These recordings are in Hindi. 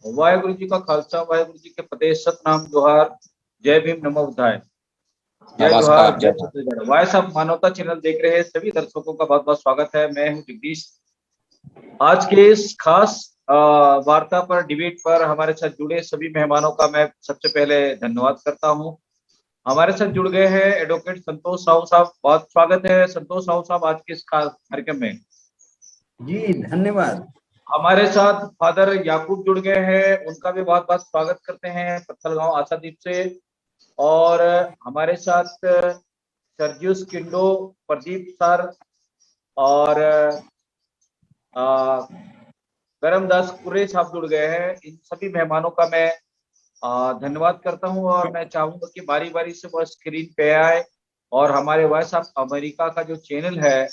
वाहेगुरु जी का खालसा, वाहेगुरु जी के फतेह, सतनाम जोहार, जय भीम, नमो बुद्धाय, जय जोहार, नमस्कार जय जोहार। छत्तीसगढ़। वाय साहब मानवता चैनल देख रहे हैं सभी दर्शकों का बहुत बहुत स्वागत है। मैं हूं जगदीश। आज के इस खास वार्ता पर, डिबेट पर हमारे साथ जुड़े सभी मेहमानों का मैं सबसे पहले धन्यवाद करता हूं। हमारे साथ जुड़ गए हैं एडवोकेट संतोष साहू साहब। बहुत स्वागत है संतोष साहू साहब आज के इस खास कार्यक्रम में। जी धन्यवाद। हमारे साथ फादर याकूब जुड़ गए हैं, उनका भी बहुत बहुत स्वागत करते हैं पत्थलगांव आशादीप से। और हमारे साथ सर्जियस किंडो, प्रदीप सर और करमदास कुर्रे साहब जुड़ गए हैं। इन सभी मेहमानों का मैं धन्यवाद करता हूं और मैं चाहूंगा कि बारी बारी से वो स्क्रीन पे आए और हमारे वॉइस ऑफ अमेरिका का जो चैनल है,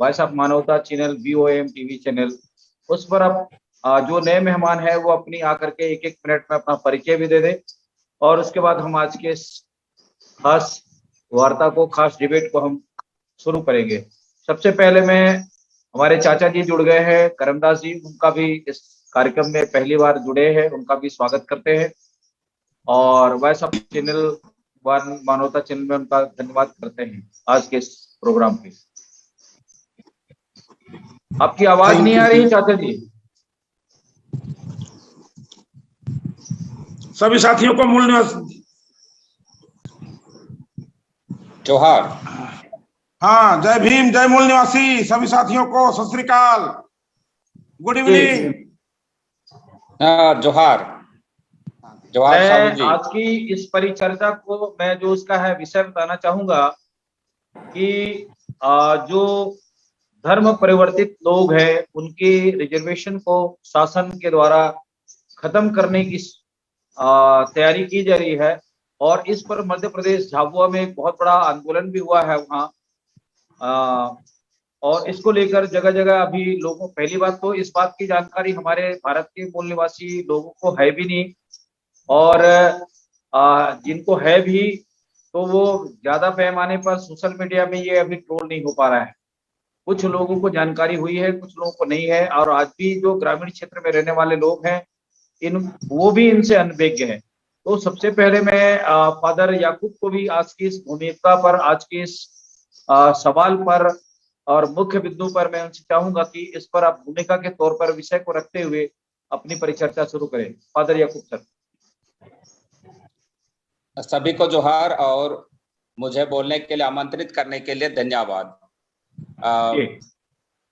वॉइस ऑफ मानवता चैनल, VOM TV चैनल, उस पर अब जो नए मेहमान है वो अपनी आकर के एक एक मिनट में अपना परिचय भी दे दे और उसके बाद हम आज के खास वार्ता को, खास डिबेट को हम शुरू करेंगे। सबसे पहले मैं, हमारे चाचा जी जुड़ गए हैं करमदास जी, उनका भी इस कार्यक्रम में पहली बार जुड़े हैं, उनका भी स्वागत करते हैं और वह सब चैनल, मानवता चैनल में उनका धन्यवाद करते हैं आज के इस प्रोग्राम पे। आपकी आवाज नहीं आ रही चाचा जी। सभी साथियों को मूल निवास जोहार। हाँ, जय भीम, जय मूल निवासी सभी साथियों को सत श्री अकाल, गुड इवनिंग। जोहार जोहार साहू जी। आज की इस परिचर्चा को मैं जो उसका है विषय बताना चाहूंगा कि जो धर्म परिवर्तित लोग हैं उनकी रिजर्वेशन को शासन के द्वारा खत्म करने की तैयारी की जा रही है और इस पर मध्य प्रदेश झाबुआ में एक बहुत बड़ा आंदोलन भी हुआ है वहाँ। और इसको लेकर जगह जगह अभी लोगों, पहली बात तो इस बात की जानकारी हमारे भारत के मूल निवासी लोगों को है भी नहीं और जिनको है भी तो वो ज्यादा पैमाने पर सोशल मीडिया में ये अभी ट्रोल नहीं हो पा रहा है। कुछ लोगों को जानकारी हुई है, कुछ लोगों को नहीं है और आज भी जो ग्रामीण क्षेत्र में रहने वाले लोग हैं वो भी इनसे अनभिज्ञ है। तो सबसे पहले मैं फादर याकूब को भी आज की इस भूमिका पर, आज के इस सवाल पर और मुख्य बिंदु पर मैं उनसे चाहूंगा कि इस पर आप भूमिका के तौर पर विषय को रखते हुए अपनी परिचर्चा शुरू करें। फादर याकूब सर। सभी को जोहार और मुझे बोलने के लिए, आमंत्रित करने के लिए धन्यवाद।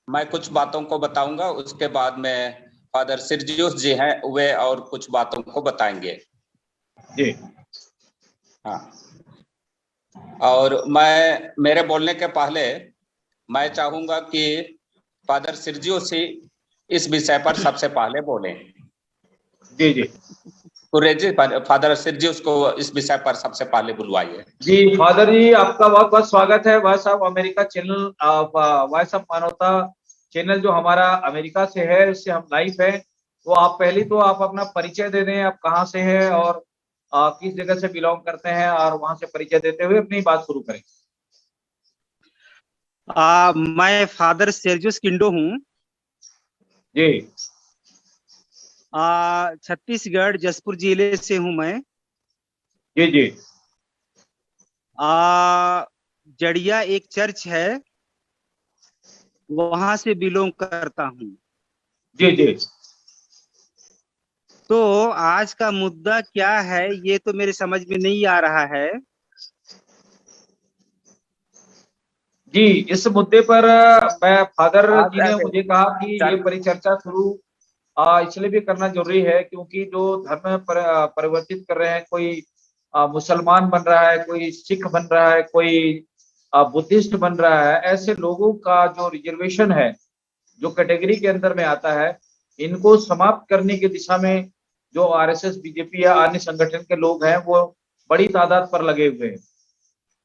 मैं कुछ बातों को बताऊंगा, उसके बाद में फादर सर्जियस जी हैं वे और कुछ बातों को बताएंगे जी। हाँ, और मैं मेरे बोलने के पहले मैं चाहूंगा कि फादर सर्जियस ही इस विषय पर सबसे पहले बोले। जी जी जी, फादर सर्जियस को इस विषय पर सबसे पहले बुलवाइए। जी फादर जी, आपका बहुत बहुत स्वागत है। Voice of America channel, voice of मानवता चैनल जो हमारा अमेरिका से है, उससे हम लाइव है। तो आप पहले तो आप अपना परिचय दे दें, आप कहाँ से हैं और किस जगह से बिलोंग करते हैं और वहां से परिचय देते हुए अपनी बात शुरू करें। मैं फादर सर्जियस किंडो हूँ जी। छत्तीसगढ़ जसपुर जिले से हूँ मैं। जी जी। जड़िया एक चर्च है, वहां से बिलोंग करता हूँ। जी जी। तो आज का मुद्दा क्या है ये तो मेरे समझ में नहीं आ रहा है। जी, इस मुद्दे पर मैं, फादर जी ने मुझे कहा कि ये परिचर्चा शुरू इसलिए भी करना जरूरी है क्योंकि जो धर्म परिवर्तित कर रहे हैं, कोई मुसलमान बन रहा है, कोई सिख बन रहा है, कोई बुद्धिस्ट बन रहा है, ऐसे लोगों का जो रिजर्वेशन है, जो कैटेगरी के अंदर में आता है, इनको समाप्त करने की दिशा में जो RSS, BJP या अन्य संगठन के लोग हैं वो बड़ी तादाद पर लगे हुए हैं।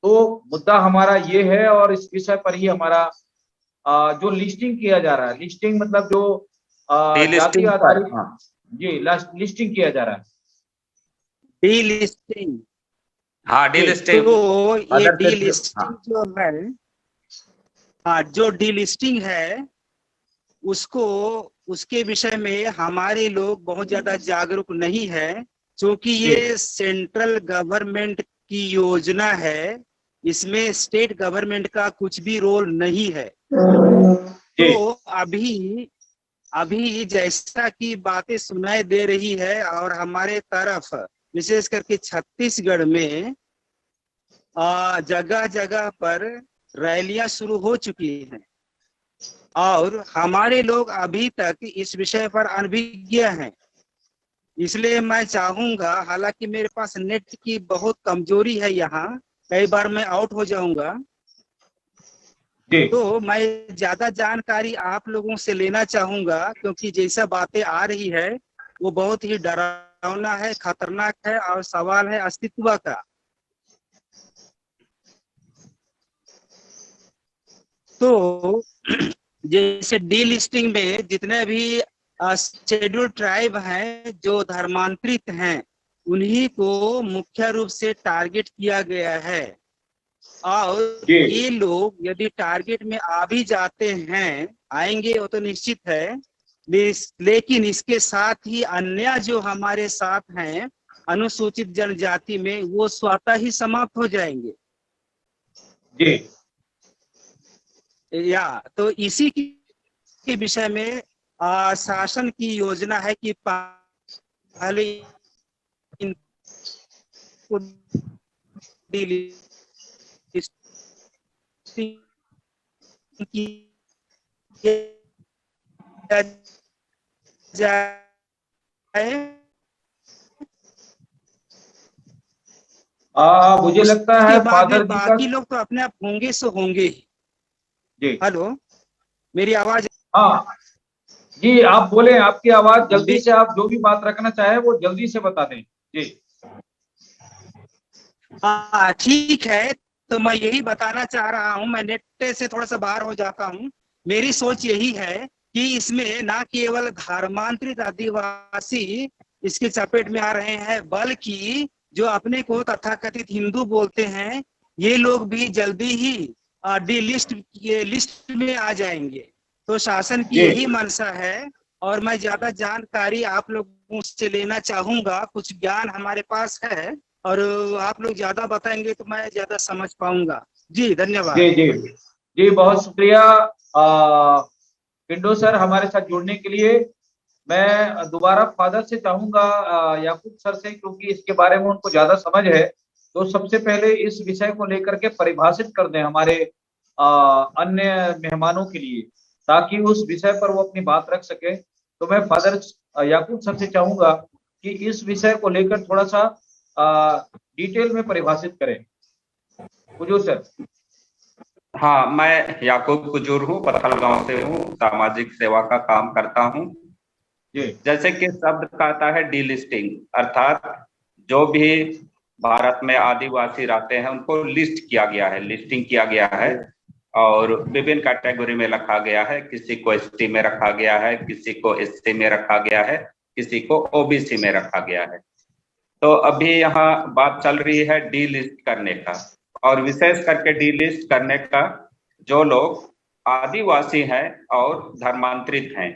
तो मुद्दा हमारा ये है और इस विषय पर ही हमारा जो लिस्टिंग किया जा रहा है, लिस्टिंग मतलब जो जाति आधारित, जी लिस्टिंग किया जा रहा है। डीलिस्टिंग, हाँ डीलिस्टिंग। तो ये डीलिस्टिंग जो है, जो डीलिस्टिंग है उसको उसके विषय में हमारे लोग बहुत ज्यादा जागरूक नहीं है, क्योंकि ये सेंट्रल गवर्नमेंट की योजना है, इसमें स्टेट गवर्नमेंट का कुछ भी रोल नहीं है। तो अभी जैसा कि बातें सुनाई दे रही है, और हमारे तरफ विशेष करके छत्तीसगढ़ में जगह जगह पर रैलियां शुरू हो चुकी हैं, और हमारे लोग अभी तक इस विषय पर अनभिज्ञ हैं। इसलिए मैं चाहूंगा, हालांकि मेरे पास नेट की बहुत कमजोरी है, यहाँ कई बार मैं आउट हो जाऊंगा, तो मैं ज्यादा जानकारी आप लोगों से लेना चाहूंगा, क्योंकि जैसा बातें आ रही है वो बहुत ही डरावना है, खतरनाक है, और सवाल है अस्तित्व का। तो जैसे डी लिस्टिंग में जितने भी शेड्यूल्ड ट्राइब हैं जो धर्मांतरित हैं, उन्हीं को मुख्य रूप से टारगेट किया गया है। और ये लोग यदि टारगेट में आ भी जाते हैं, आएंगे वो तो निश्चित है, लेकिन इसके साथ ही अन्य जो हमारे साथ हैं अनुसूचित जनजाति में, वो स्वतः ही समाप्त हो जाएंगे। तो इसी के विषय में शासन की योजना है कि पहले इनको मुझे लगता है फादर जी का बाकी लोग तो अपने आप होंगे सो होंगे। जी हेलो, मेरी आवाज? हाँ जी, आप बोले, आपकी आवाज जल्दी से, आप जो भी बात रखना चाहे वो जल्दी से बता दें। जी हाँ ठीक है, तो मैं यही बताना चाह रहा हूँ, मैं नेट से थोड़ा सा बाहर हो जाता हूँ। मेरी सोच यही है कि इसमें ना केवल धर्मांतरित आदिवासी इसके चपेट में आ रहे हैं, बल्कि जो अपने को तथाकथित हिंदू बोलते हैं, ये लोग भी जल्दी ही डी लिस्ट में आ जाएंगे। तो शासन की यही मंशा है, और मैं ज्यादा जानकारी आप लोगों से लेना चाहूंगा। कुछ ज्ञान हमारे पास है, और आप लोग ज्यादा बताएंगे तो मैं ज्यादा समझ पाऊंगा। जी धन्यवाद। जी बहुत शुक्रिया पिंडो सर, हमारे साथ जुड़ने के लिए। मैं दोबारा फादर से चाहूंगा, याकूब सर से, क्योंकि इसके बारे में उनको ज्यादा समझ है, तो सबसे पहले इस विषय को लेकर के परिभाषित कर दें हमारे अन्य मेहमानों के लिए, ताकि उस विषय पर वो अपनी बात रख सके। तो मैं फादर याकूब सर से चाहूंगा कि इस विषय को लेकर थोड़ा सा डिटेल में परिभाषित करें। कुजूर सर। हाँ, मैं याकूब कुजूर हूँ, पत्थल गांव से हूँ, सामाजिक सेवा का काम करता हूँ। जैसे कि शब्द कहता है डी लिस्टिंग, अर्थात जो भी भारत में आदिवासी रहते हैं उनको लिस्ट किया गया है, लिस्टिंग किया गया है, और विभिन्न कैटेगरी में रखा गया है। किसी को एसटी में रखा गया है, किसी को एससी में रखा गया है, किसी को ओबीसी में रखा गया है। तो अभी यहाँ बात चल रही है डी लिस्ट करने का, और विशेष करके डी लिस्ट करने का जो लोग आदिवासी हैं और धर्मांतरित हैं,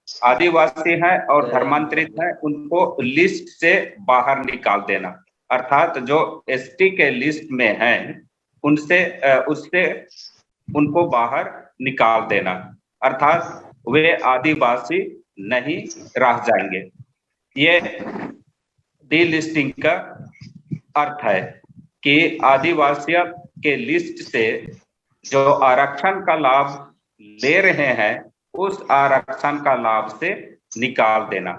आदिवासी हैं और धर्मांतरित हैं, उनको लिस्ट से बाहर निकाल देना। अर्थात जो एसटी के लिस्ट में हैं उससे उनको बाहर निकाल देना, अर्थात वे आदिवासी नहीं रह जाएंगे। ये डी लिस्टिंग का अर्थ है कि आदिवासियों के लिस्ट से जो आरक्षण का लाभ ले रहे हैं उस आरक्षण का लाभ से निकाल देना।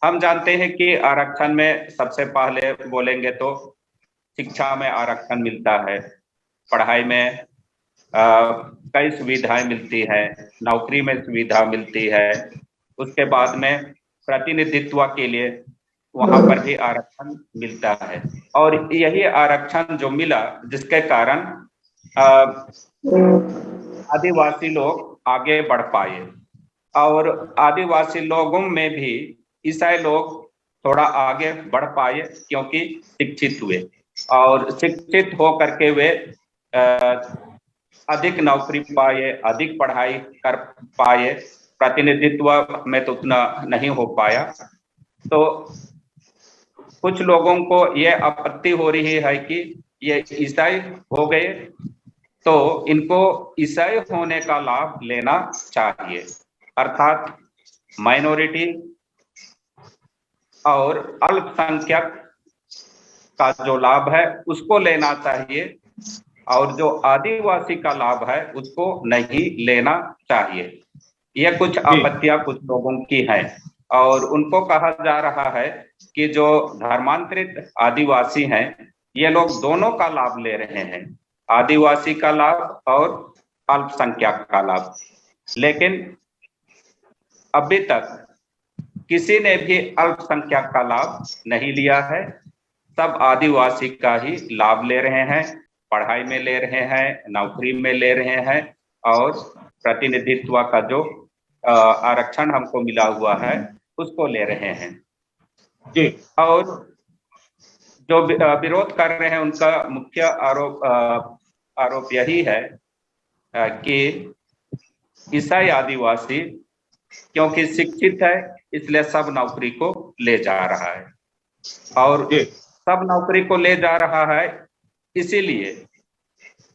हम जानते हैं कि आरक्षण में सबसे पहले बोलेंगे तो शिक्षा में आरक्षण मिलता है, पढ़ाई में कई सुविधाएं मिलती है, नौकरी में सुविधा मिलती है, उसके बाद में प्रतिनिधित्व के लिए वहां पर भी आरक्षण मिलता है। और यही आरक्षण जो मिला जिसके कारण आदिवासी लोग आगे बढ़ पाए, और आदिवासी लोगों में भी ईसाई लोग थोड़ा आगे बढ़ पाए क्योंकि शिक्षित हुए, और शिक्षित हो करके वे अधिक नौकरी पाए, अधिक पढ़ाई कर पाए, प्रतिनिधित्व में तो उतना नहीं हो पाया। तो कुछ लोगों को ये आपत्ति हो रही है कि ये ईसाई हो गए तो इनको ईसाई होने का लाभ लेना चाहिए, अर्थात माइनॉरिटी और अल्पसंख्यक का जो लाभ है उसको लेना चाहिए, और जो आदिवासी का लाभ है उसको नहीं लेना चाहिए। यह कुछ आपत्तियां कुछ लोगों की हैं, और उनको कहा जा रहा है कि जो धर्मांतरित आदिवासी हैं ये लोग दोनों का लाभ ले रहे हैं, आदिवासी का लाभ और अल्पसंख्यक का लाभ। लेकिन अभी तक किसी ने भी अल्पसंख्यक का लाभ नहीं लिया है, सब आदिवासी का ही लाभ ले रहे हैं, पढ़ाई में ले रहे हैं, नौकरी में ले रहे हैं, और प्रतिनिधित्व का जो आरक्षण हमको मिला हुआ है उसको ले रहे हैं जी। और जो विरोध कर रहे हैं उनका मुख्य आरोप यही है कि ईसाई आदिवासी क्योंकि शिक्षित है इसलिए सब नौकरी को ले जा रहा है, और सब नौकरी को ले जा रहा है इसीलिए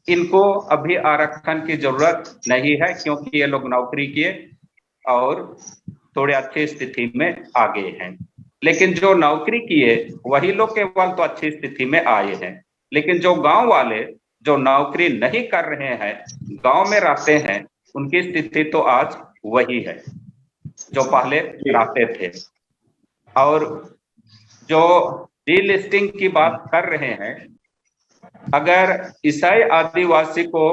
इनको अभी आरक्षण की जरूरत नहीं है, क्योंकि ये लोग नौकरी किए और थोड़े अच्छी स्थिति में आ गए हैं। लेकिन जो नौकरी किए वही लोग केवल तो अच्छी स्थिति में आए हैं, लेकिन जो गांव वाले जो नौकरी नहीं कर रहे हैं, गांव में रहते हैं, उनकी स्थिति तो आज वही है जो पहले रहते थे। और जो डीलिस्टिंग की बात कर रहे हैं, अगर ईसाई आदिवासी को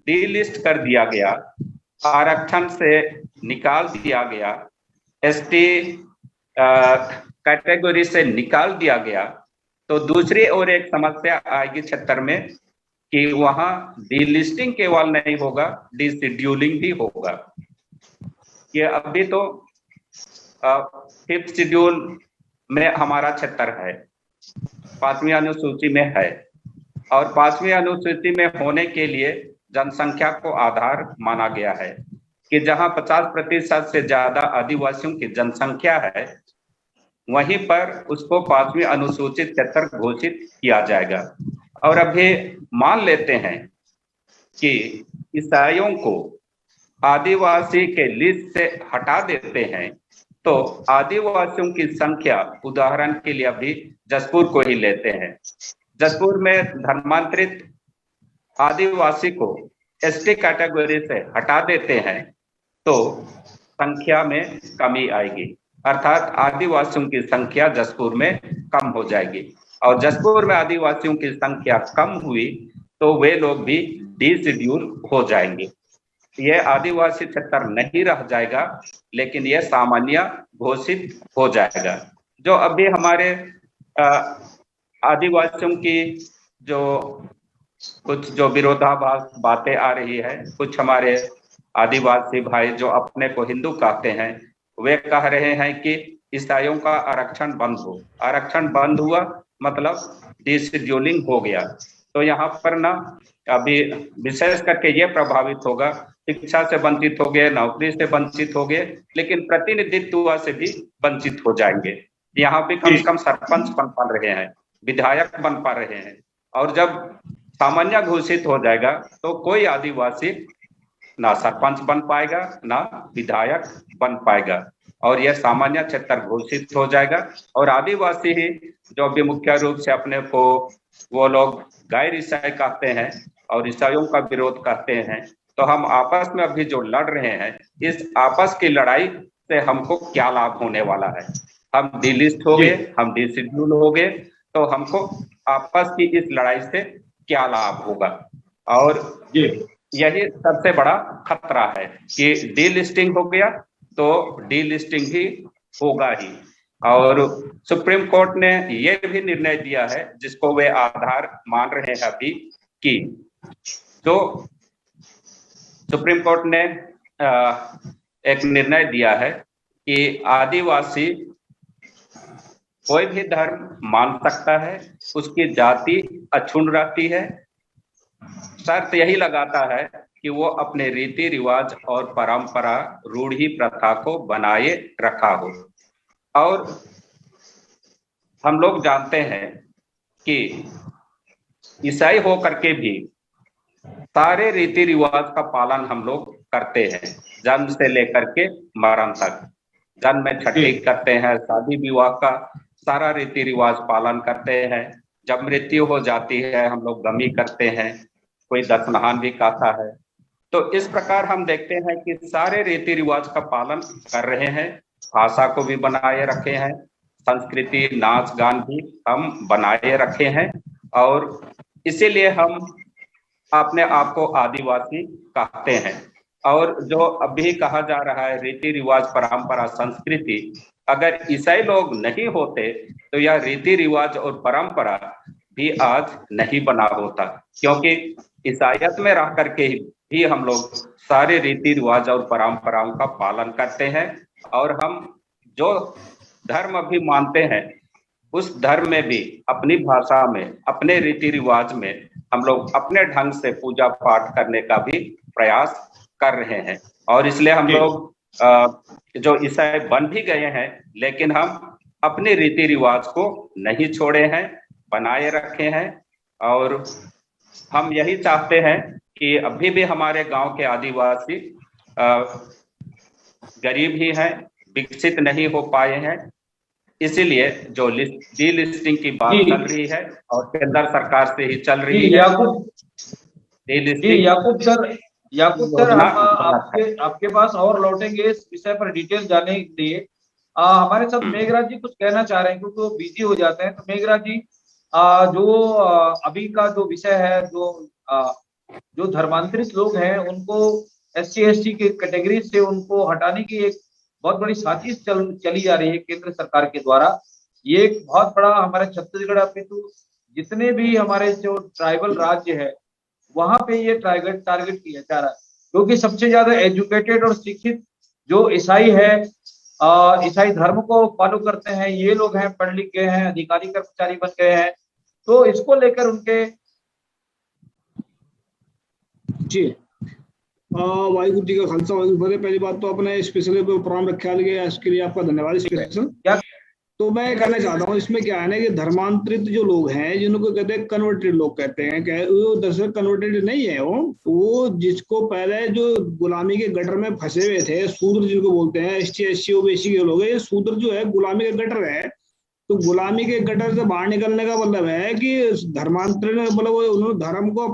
डीलिस्ट कर दिया गया, आरक्षण से निकाल दिया गया, एसटी कैटेगरी से निकाल दिया गया, तो दूसरी ओर एक समस्या आएगी क्षेत्र में कि वहां डीलिस्टिंग केवल नहीं होगा, डिशेड्यूलिंग भी होगा। ये अभी तो 5th शेड्यूल में हमारा क्षेत्र है, 5वीं अनुसूची में है, और 5वीं अनुसूची में होने के लिए जनसंख्या को आधार माना गया है कि जहां 50% से ज्यादा आदिवासियों की जनसंख्या है वहीं पर उसको 5वीं अनुसूचित क्षेत्र घोषित किया जाएगा। और अभी मान लेते हैं कि ईसाइयों को आदिवासी के लिस्ट से हटा देते हैं, तो आदिवासियों की संख्या, उदाहरण के लिए अभी जसपुर को ही लेते हैं, जसपुर में धर्मांतरित आदिवासी को एसटी कैटेगरी से हटा देते हैं तो संख्या में कमी आएगी, अर्थात आदिवासियों की संख्या जसपुर में कम हो जाएगी, और जसपुर में आदिवासियों की संख्या कम हुई तो वे लोग भी डिशेड्यूल हो जाएंगे। ये आदिवासी क्षेत्र नहीं रह जाएगा, लेकिन यह सामान्य घोषित हो जाएगा। जो अभी हमारे आदिवासियों की जो कुछ जो विरोधाभास बातें आ रही है, कुछ हमारे आदिवासी भाई जो अपने को हिंदू कहते हैं, वे कह रहे हैं कि ईसाइयों का आरक्षण बंद हो, आरक्षण बंद हुआ मतलब डिशेड्यूलिंग हो गया। तो यहाँ पर ना अभी विशेष करके ये प्रभावित होगा, शिक्षा से वंचित हो गए, नौकरी से वंचित हो गए, लेकिन प्रतिनिधित्व से भी वंचित हो जाएंगे। यहाँ भी कम से कम सरपंच बन पा रहे हैं, विधायक बन पा रहे हैं, और जब सामान्य घोषित हो जाएगा तो कोई आदिवासी ना सरपंच बन पाएगा ना विधायक बन पाएगा, और यह सामान्य क्षेत्र घोषित हो जाएगा। और आदिवासी ही जो भी मुख्य रूप से अपने को वो लोग गैर ईसाई कहते हैं और ईसाइयों का विरोध करते हैं, तो हम आपस में अभी जो लड़ रहे हैं, इस आपस की लड़ाई से हमको क्या लाभ होने वाला है? हम डिलिस्ट हो गए, हम डिशेड्यूल हो गए, तो हमको आपस की इस लड़ाई से क्या लाभ होगा? और यही सबसे बड़ा खतरा है कि डीलिस्टिंग हो गया तो डीलिस्टिंग ही होगा ही। और सुप्रीम कोर्ट ने यह भी निर्णय दिया है, जिसको वे आधार मान रहे हैं अभी, कि तो सुप्रीम कोर्ट ने एक निर्णय दिया है कि आदिवासी कोई भी धर्म मान सकता है, उसकी जाति अक्षुण्ण रहती है, शर्त यही लगाता है कि वो अपने रीति रिवाज और परंपरा रूढ़ी प्रथा को बनाए रखा हो। और हम लोग जानते हैं कि ईसाई होकर के भी सारे रीति रिवाज का पालन हम लोग करते हैं, जन्म से लेकर के मरण तक। जन्म में छठी करते हैं, शादी विवाह का सारा रीति रिवाज पालन करते हैं। जब मृत्यु हो जाती है हम लोग गमी करते हैं, कोई दशनहान भी कहता है। तो इस प्रकार हम देखते हैं कि सारे रीति रिवाज का पालन कर रहे हैं, भाषा को भी बनाए रखे हैं, संस्कृति नाच गान भी हम बनाए रखे हैं। और इसीलिए हम अपने आप को आदिवासी कहते हैं। और जो अभी कहा जा रहा है रीति रिवाज परंपरा संस्कृति, अगर ईसाई लोग नहीं होते तो यह रीति रिवाज और परंपरा भी आज नहीं बना होता, क्योंकि ईसाइयत में रह करके भी हम लोग सारे रीति रिवाज और परंपराओं का पालन करते हैं। और हम जो धर्म भी मानते हैं उस धर्म में भी अपनी भाषा में, अपने रीति रिवाज में हम लोग अपने ढंग से पूजा पाठ करने का भी प्रयास कर रहे हैं। और इसलिए हम लोग जो ईसाई बन भी गए हैं, लेकिन हम अपने रीति रिवाज को नहीं छोड़े हैं, बनाए रखे हैं। और हम यही चाहते हैं कि अभी भी हमारे गांव के आदिवासी गरीब ही हैं, विकसित नहीं हो पाए हैं। इसीलिए जो डीलिस्टिंग की बात चल रही है और केंद्र सरकार से ही चल रही है। याकूब सर हम आपके पास और लौटेंगे इस विषय पर डिटेल जानने के लिए। हमारे साथ मेघराज जी कुछ कहना चाह रहे हैं, क्योंकि वो बिजी हो जाते हैं। तो मेघराज जी, जो अभी का जो विषय है, जो धर्मांतरित लोग हैं उनको SC ST की कैटेगरी से उनको हटाने की एक बहुत बड़ी साजिश चली जा रही है केंद्र सरकार के द्वारा। ये एक बहुत बड़ा हमारे छत्तीसगढ़ पे तो जितने भी हमारे जो ट्राइबल राज्य है वहां पे ये टारगेट किया जा रहा है, क्योंकि सबसे ज्यादा एजुकेटेड और शिक्षित जो ईसाई है, ईसाई धर्म को फॉलो करते हैं, ये लोग हैं, पढ़ लिख गए हैं, अधिकारी कर्मचारी बन गए हैं। तो इसको लेकर उनके जी वाहिगुरु जी का खालसा वाहिगुरु फतेह। पहली बात तो अपने स्पेशल प्रोग्राम रखा गया, इसके लिए आपका धन्यवाद स्पेशल। तो मैं कहना चाहता हूँ इसमें क्या है ना कि धर्मांतरित जो लोग हैं जिनको कहते हैं कन्वर्टेड लोग कहते हैं, वो दरअसल कन्वर्टेड नहीं है, वो जिसको पहले जो गुलामी के गटर में फंसे हुए थे, शूद्र जिनको बोलते हैं, ST SC OBC के लोग, ये शूद्र जो है गुलामी के गटर है। तो गुलामी के गटर से बाहर निकलने का मतलब है कि धर्मांतरण, मतलब उन्होंने धर्म को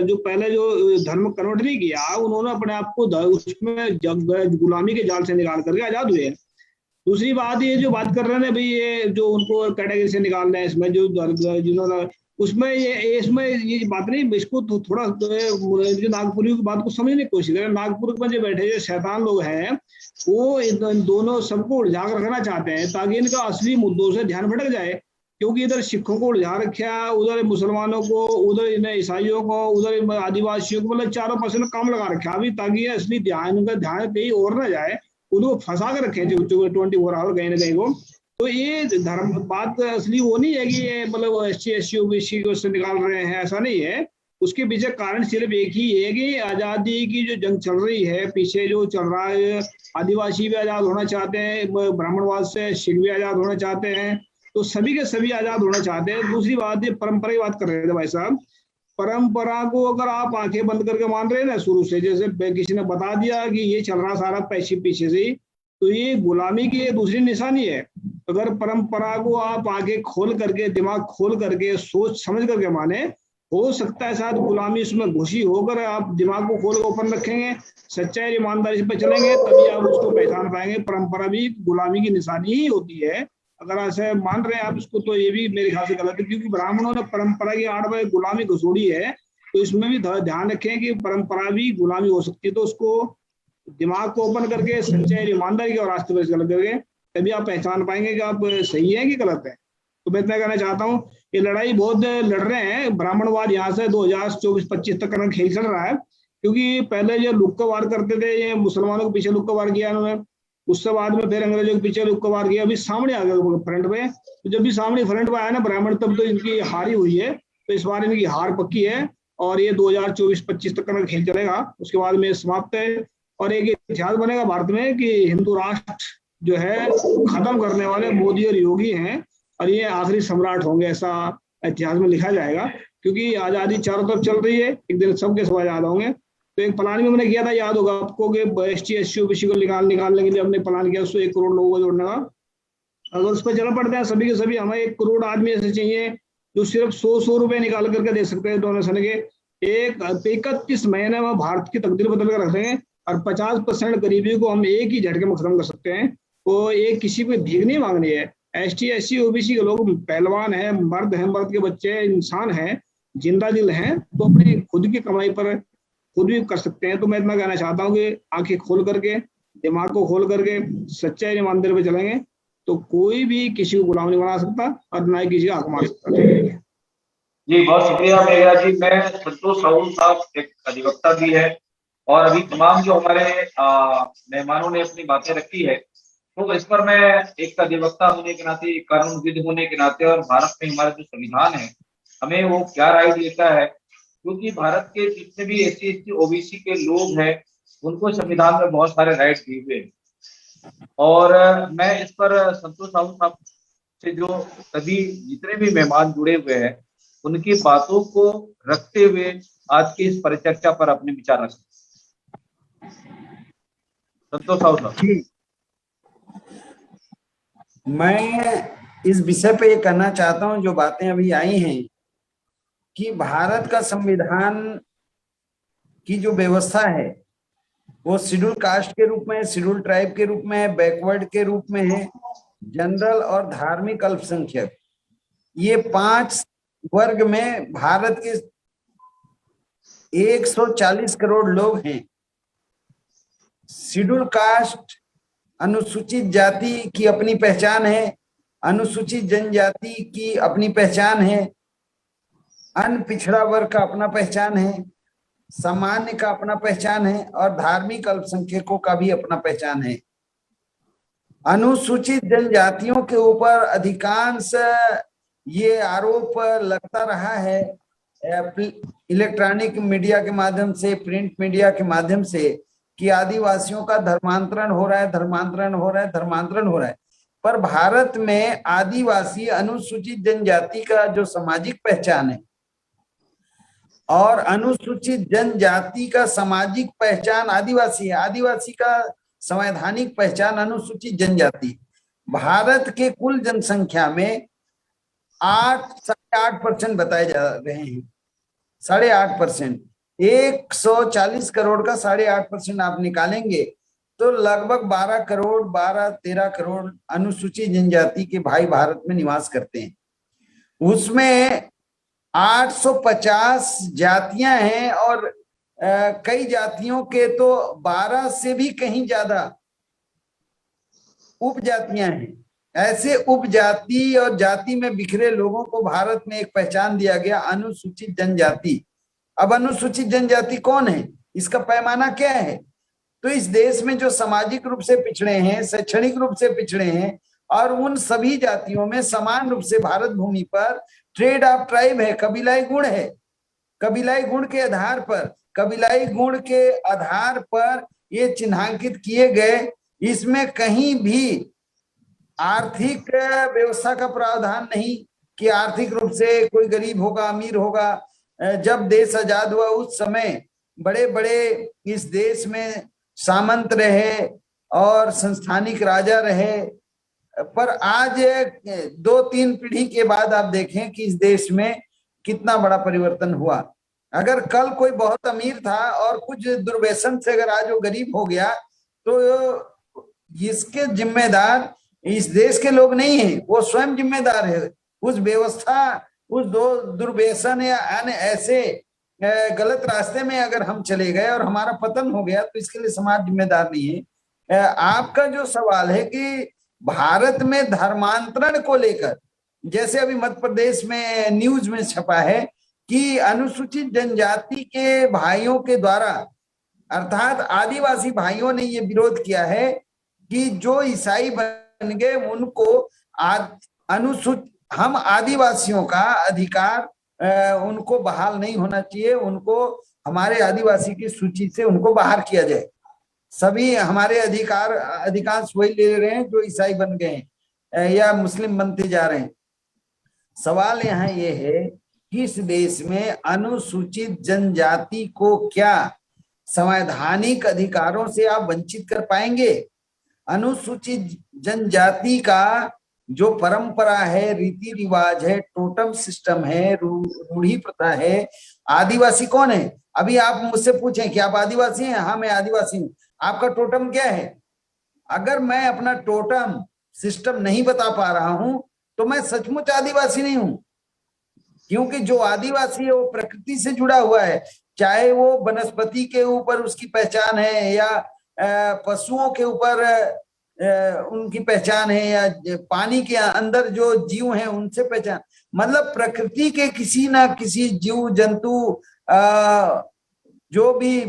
जो पहले जो धर्म कन्वर्ट नहीं किया, उन्होंने अपने आप को उसमें गुलामी के जाल से निकाल करके आजाद हुए। दूसरी बात ये जो बात कर रहे हैं भाई, ये जो उनको कैटेगरी से निकाल रहे हैं, इसमें जो जिन्होंने उसमें ये बात नहीं, इसको तो थोड़ा जो नागपुरी की बात को समझने की कोशिश करें। नागपुर में जो बैठे जो शैतान लोग हैं वो इन दोनों सबको उलझा कर रखना चाहते हैं ताकि इनका असली मुद्दों से ध्यान भटक जाए। क्योंकि इधर सिखों को उलझा रखा, उधर मुसलमानों को, उधर ईसाइयों को, उधर आदिवासियों को, मतलब चारों पासे में काम लगा रखा अभी, ताकि असली उनका ध्यान कहीं और ना जाए, उनको फंसा कर रखे 24 आवर कहीं ना कहीं को। तो ये धर्म बात असली वो नहीं है कि ये मतलब SC SC OBC को उससे निकाल रहे हैं, ऐसा नहीं है। उसके पीछे कारण सिर्फ एक ही है कि आजादी की जो जंग चल रही है, पीछे जो चल रहा है, आदिवासी भी आजाद होना चाहते हैं, ब्राह्मणवाद से सिख भी आजाद होना चाहते हैं, तो सभी के सभी आजाद होना चाहते हैं। दूसरी बात, ये परंपरा की बात कर रहे थे भाई साहब, परंपरा को अगर आप आंखें बंद करके मान रहे हैं ना शुरू से, जैसे किसी ने बता दिया कि ये चल रहा सारा पीछे से, तो ये गुलामी की दूसरी निशानी है। अगर परंपरा को आप आगे खोल करके, दिमाग खोल करके, सोच समझ करके माने, हो सकता है शायद गुलामी उसमें घुसी होकर आप दिमाग को खोल ओपन रखेंगे, सच्चाई ईमानदारी पे चलेंगे, तभी आप उसको पहचान पाएंगे। परंपरा भी गुलामी की निशानी ही होती है। अगर ऐसे मान रहे हैं आप इसको, तो ये भी मेरे ख्याल से गलत है, क्योंकि ब्राह्मणों ने परंपरा की आड़ में गुलामी घुसोड़ी है। तो इसमें भी ध्यान रखें कि परंपरा भी गुलामी हो सकती है। तो उसको दिमाग को ओपन करके, सच्चाई ईमानदारी के रास्ते पर चल करके, तभी आप पहचान पाएंगे कि आप सही है कि गलत है। तो मैं इतना कहना चाहता हूँ, ये लड़ाई बहुत लड़ रहे हैं ब्राह्मणवाद यहाँ से 2024-25 तक का खेल चल रहा है। क्योंकि पहले जो लुक्का वार करते थे, ये मुसलमानों के पीछे लुक्का वार किया इन्होंने, उससे बाद में फिर अंग्रेजों के पीछे लुक्का वार किया, अभी सामने आ गया फ्रंट पे। तो जब भी सामने फ्रंट पे आया ना ब्राह्मण, तब तो इनकी हार ही हुई है। तो इस बार इनकी हार पक्की है और ये 2024-25 तक का खेल चलेगा, उसके बाद में समाप्त है। और एक इतिहास बनेगा भारत में कि हिंदू राष्ट्र जो है खत्म करने वाले मोदी और योगी हैं और ये आखिरी सम्राट होंगे, ऐसा इतिहास में लिखा जाएगा। क्योंकि आजादी चारों तरफ चल रही है, एक दिन सबके सब आजाद होंगे। तो एक प्लान भी हमने किया था, याद होगा आपको, कि ST SC OBC को निकालने के लिए हमने प्लान किया 1 करोड़ लोगों को जोड़ने का। अगर उस पर चल पड़ते हैं सभी के सभी, हमें 1 करोड़ आदमी ऐसे चाहिए जो सिर्फ 100 रुपए निकाल करके दे सकते हैं डोनेशन के। 31 महीने में भारत की तकदीर बदल कर रख देंगे और 50% गरीबी को हम एक ही झटके में खत्म कर सकते हैं। तो एक किसी को भीख नहीं मांगनी है। ST SC OBC के लोग पहलवान हैं, मर्द हैं, मर्द के बच्चे इंसान हैं, जिंदा दिल हैं, तो अपनी खुद की कमाई पर खुद भी कर सकते हैं। तो मैं इतना कहना चाहता हूँ कि आंखें खोल करके, दिमाग को खोल करके सच्चाई ईमानदारी पे चलेंगे तो कोई भी किसी को गुलाम नहीं बना सकता और ना ही किसी का हक मार सकता। जी बहुत शुक्रिया मेघराज जी। मैं संतोष राहुल साहब एक अधिवक्ता भी है और अभी तमाम जो हमारे मेहमानों ने अपनी बातें रखी है, तो इस पर मैं एक अधिवक्ता होने के नाते, कानूनविद होने के नाते और भारत में हमारा जो संविधान है हमें वो क्या राय देता है, क्योंकि भारत के जितने भी SC ST OBC के लोग हैं उनको संविधान में बहुत सारे राइट दिए हुए हैं। और मैं इस पर संतोष राहुल साहब से जो सभी जितने भी मेहमान जुड़े हुए हैं उनकी बातों को रखते हुए आज की इस परिचर्चा पर अपने विचार रखें। संतोष राहुल साहब। मैं इस विषय पे ये कहना चाहता हूं, जो बातें अभी आई हैं कि भारत का संविधान की जो व्यवस्था है वो शेड्यूल कास्ट के रूप में, शेड्यूल ट्राइब के रूप में है, बैकवर्ड के रूप में है, जनरल और धार्मिक अल्पसंख्यक, ये 5 वर्ग में भारत के 140 करोड़ लोग हैं। शेड्यूल कास्ट, अनुसूचित जाति की अपनी पहचान है, अनुसूचित जनजाति की अपनी पहचान है, अन्य पिछड़ा वर्ग का अपना पहचान है, सामान्य का अपना पहचान है और धार्मिक अल्पसंख्यकों का भी अपना पहचान है। अनुसूचित जनजातियों के ऊपर अधिकांश ये आरोप लगता रहा है इलेक्ट्रॉनिक मीडिया के माध्यम से, प्रिंट मीडिया के माध्यम से, कि आदिवासियों का धर्मांतरण हो रहा है, धर्मांतरण हो रहा है, धर्मांतरण हो रहा है। पर भारत में आदिवासी अनुसूचित जनजाति का जो सामाजिक पहचान है और अनुसूचित जनजाति का सामाजिक पहचान आदिवासी है, आदिवासी का संवैधानिक पहचान अनुसूचित जनजाति। भारत के कुल जनसंख्या में 8.5% बताए जा रहे हैं, 8.5%। 140 करोड़ का 8.5% आप निकालेंगे तो लगभग 12 करोड़ 13 करोड़ अनुसूचित जनजाति के भाई भारत में निवास करते हैं। उसमें 850 जातियां हैं और कई जातियों के तो 12 से भी कहीं ज्यादा उपजातियां हैं। ऐसे उपजाति और जाति में बिखरे लोगों को भारत में एक पहचान दिया गया, अनुसूचित जनजाति। अब अनुसूचित जनजाति कौन है, इसका पैमाना क्या है? तो इस देश में जो सामाजिक रूप से पिछड़े हैं, शैक्षणिक रूप से पिछड़े हैं और उन सभी जातियों में समान रूप से भारत भूमि पर ट्रेड ऑफ ट्राइब है, कबीलाई गुण है। कबीलाई गुण के आधार पर, कबीलाई गुण के आधार पर ये चिन्हांकित किए गए। इसमें कहीं भी आर्थिक व्यवस्था का प्रावधान नहीं कि आर्थिक रूप से कोई गरीब होगा, अमीर होगा। जब देश आजाद हुआ उस समय बड़े बड़े इस देश में सामंत रहे और संस्थानिक राजा रहे, पर आज 2-3 पीढ़ी के बाद आप देखें कि इस देश में कितना बड़ा परिवर्तन हुआ। अगर कल कोई बहुत अमीर था और कुछ दुर्व्यसन से अगर आज वो गरीब हो गया तो इसके जिम्मेदार इस देश के लोग नहीं है, वो स्वयं जिम्मेदार है। उस व्यवस्था, उस दुर्व्यसन या अन्य ऐसे गलत रास्ते में अगर हम चले गए और हमारा पतन हो गया तो इसके लिए समाज जिम्मेदार नहीं है। आपका जो सवाल है कि भारत में धर्मांतरण को लेकर, जैसे अभी मध्य प्रदेश में न्यूज में छपा है कि अनुसूचित जनजाति के भाइयों के द्वारा, अर्थात आदिवासी भाइयों ने ये विरोध किया है कि जो ईसाई बन गए उनको हम आदिवासियों का अधिकार उनको बहाल नहीं होना चाहिए, उनको हमारे आदिवासी की सूची से उनको बाहर किया जाए। सभी हमारे अधिकांश वही ले रहे हैं जो ईसाई बन गए हैं या मुस्लिम बनते जा रहे हैं। सवाल यहाँ ये है कि इस देश में अनुसूचित जनजाति को क्या संवैधानिक अधिकारों से आप वंचित कर पाएंगे? अनुसूचित जनजाति का जो परंपरा है, रीति रिवाज है, टोटम सिस्टम है, रूढ़ी प्रथा है। आदिवासी कौन है? अभी आप मुझसे पूछें कि आप आदिवासी हैं? हाँ मैं आदिवासी हूं। आपका टोटम क्या है? अगर मैं अपना टोटम सिस्टम नहीं बता पा रहा हूं तो मैं सचमुच आदिवासी नहीं हूं, क्योंकि जो आदिवासी है वो प्रकृति से जुड़ा हुआ है। चाहे वो वनस्पति के ऊपर उसकी पहचान है या पशुओं के ऊपर उनकी पहचान है या पानी के अंदर जो जीव हैं उनसे पहचान, मतलब प्रकृति के किसी ना किसी जीव जंतु जो भी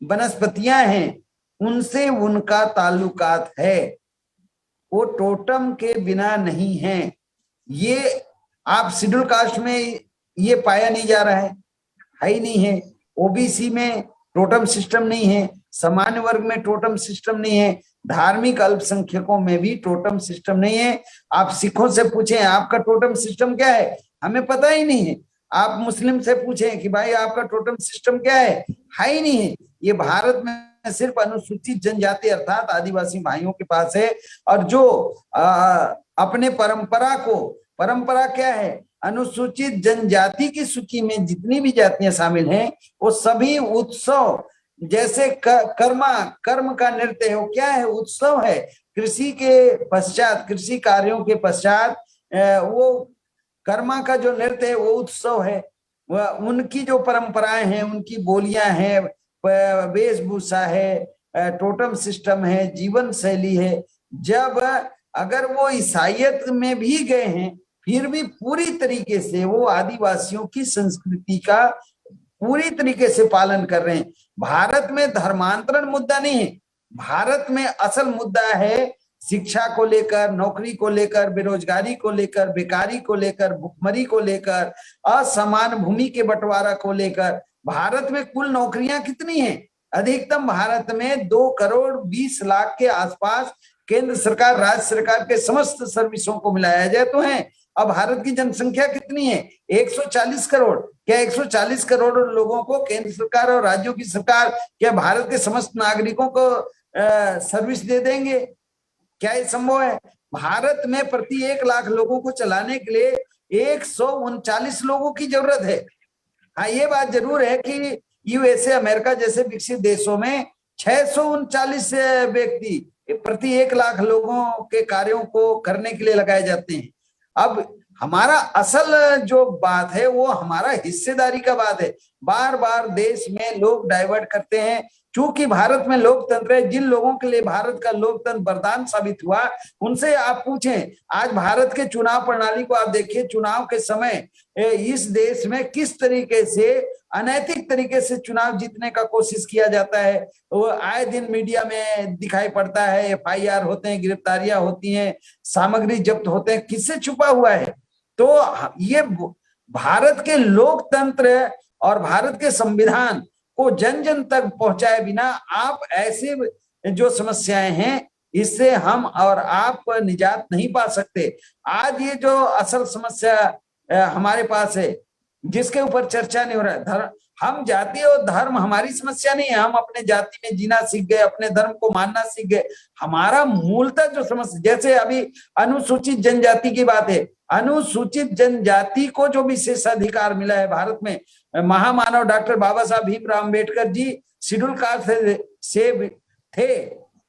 वनस्पतियां हैं उनसे उनका ताल्लुकात है। वो टोटम के बिना नहीं है। ये आप शेड्यूल कास्ट में ये पाया नहीं जा रहा है ही नहीं है। ओबीसी में टोटम सिस्टम नहीं है, सामान्य वर्ग में टोटम सिस्टम नहीं है, धार्मिक अल्पसंख्यकों में भी टोटम सिस्टम नहीं है। आप सिखों से पूछें आपका टोटम सिस्टम क्या है, हमें पता ही नहीं है। आप मुस्लिम से पूछें कि भाई आपका टोटम सिस्टम क्या है ही नहीं है। ये भारत में सिर्फ अनुसूचित जनजाति अर्थात आदिवासी भाइयों के पास है। और जो अपने परंपरा क्या है, अनुसूचित जनजाति की सूची में जितनी भी जातियां शामिल हैं वो सभी उत्सव जैसे कर्म का नृत्य है, वो क्या है? उत्सव है। कृषि के पश्चात, कृषि कार्यों के पश्चात वो कर्मा का जो नृत्य है वो उत्सव है। उनकी जो परंपराएं हैं, उनकी बोलियां हैं, वेशभूषा है, टोटम सिस्टम है, जीवन शैली है। जब अगर वो ईसाइयत में भी गए हैं फिर भी पूरी तरीके से वो आदिवासियों की संस्कृति का पूरी तरीके से पालन कर रहे हैं। भारत में धर्मांतरण मुद्दा नहीं है। भारत में असल मुद्दा है शिक्षा को लेकर, नौकरी को लेकर, बेरोजगारी को लेकर, बेकारी को लेकर, भुखमरी को लेकर, असमान भूमि के बंटवारा को लेकर। भारत में कुल नौकरियां कितनी हैं? अधिकतम भारत में 2,20,00,000 के आसपास केंद्र सरकार, राज्य सरकार के समस्त सर्विसों को मिलाया जाए तो है। अब भारत की जनसंख्या कितनी है? 140 करोड़। क्या 140 करोड़ लोगों को केंद्र सरकार और राज्यों की सरकार क्या भारत के समस्त नागरिकों को सर्विस दे देंगे? क्या ये संभव है? भारत में प्रति 1 लाख लोगों को चलाने के लिए 139 लोगों की जरूरत है। हाँ, ये बात जरूर है कि यूएसए, अमेरिका जैसे विकसित देशों में 639 व्यक्ति प्रति 1 लाख लोगों के कार्यों को करने के लिए लगाए जाते हैं। अब हमारा असल जो बात है वो हमारा हिस्सेदारी का बात है। बार बार देश में लोग डाइवर्ट करते हैं। चूंकि भारत में लोकतंत्र है, जिन लोगों के लिए भारत का लोकतंत्र वरदान साबित हुआ उनसे आप पूछें। आज भारत के चुनाव प्रणाली को आप देखिए, चुनाव के समय इस देश में किस तरीके से अनैतिक तरीके से चुनाव जीतने का कोशिश किया जाता है। वो आए दिन मीडिया में दिखाई पड़ता है, FIR होते हैं, गिरफ्तारियां होती हैं, सामग्री जब्त होते हैं। किससे छुपा हुआ है? तो ये भारत के लोकतंत्र और भारत के संविधान को जन जन तक पहुंचाए बिना आप ऐसे जो समस्याएं हैं इससे हम और आप निजात नहीं पा सकते। आज ये जो असल समस्या हमारे पास है जिसके ऊपर चर्चा नहीं हो रहा है, हम जाति और धर्म हमारी समस्या नहीं है। हम अपने जाति में जीना सीख गए, अपने धर्म को मानना सीख गए। हमारा मूलतः जो समस्या, जैसे अभी अनुसूचित जनजाति की बात है, अनुसूचित जनजाति को जो विशेषाधिकार मिला है भारत में, महामानव डॉक्टर बाबा साहब भीमराव अम्बेडकर जी शेड्यूल कास्ट से थे,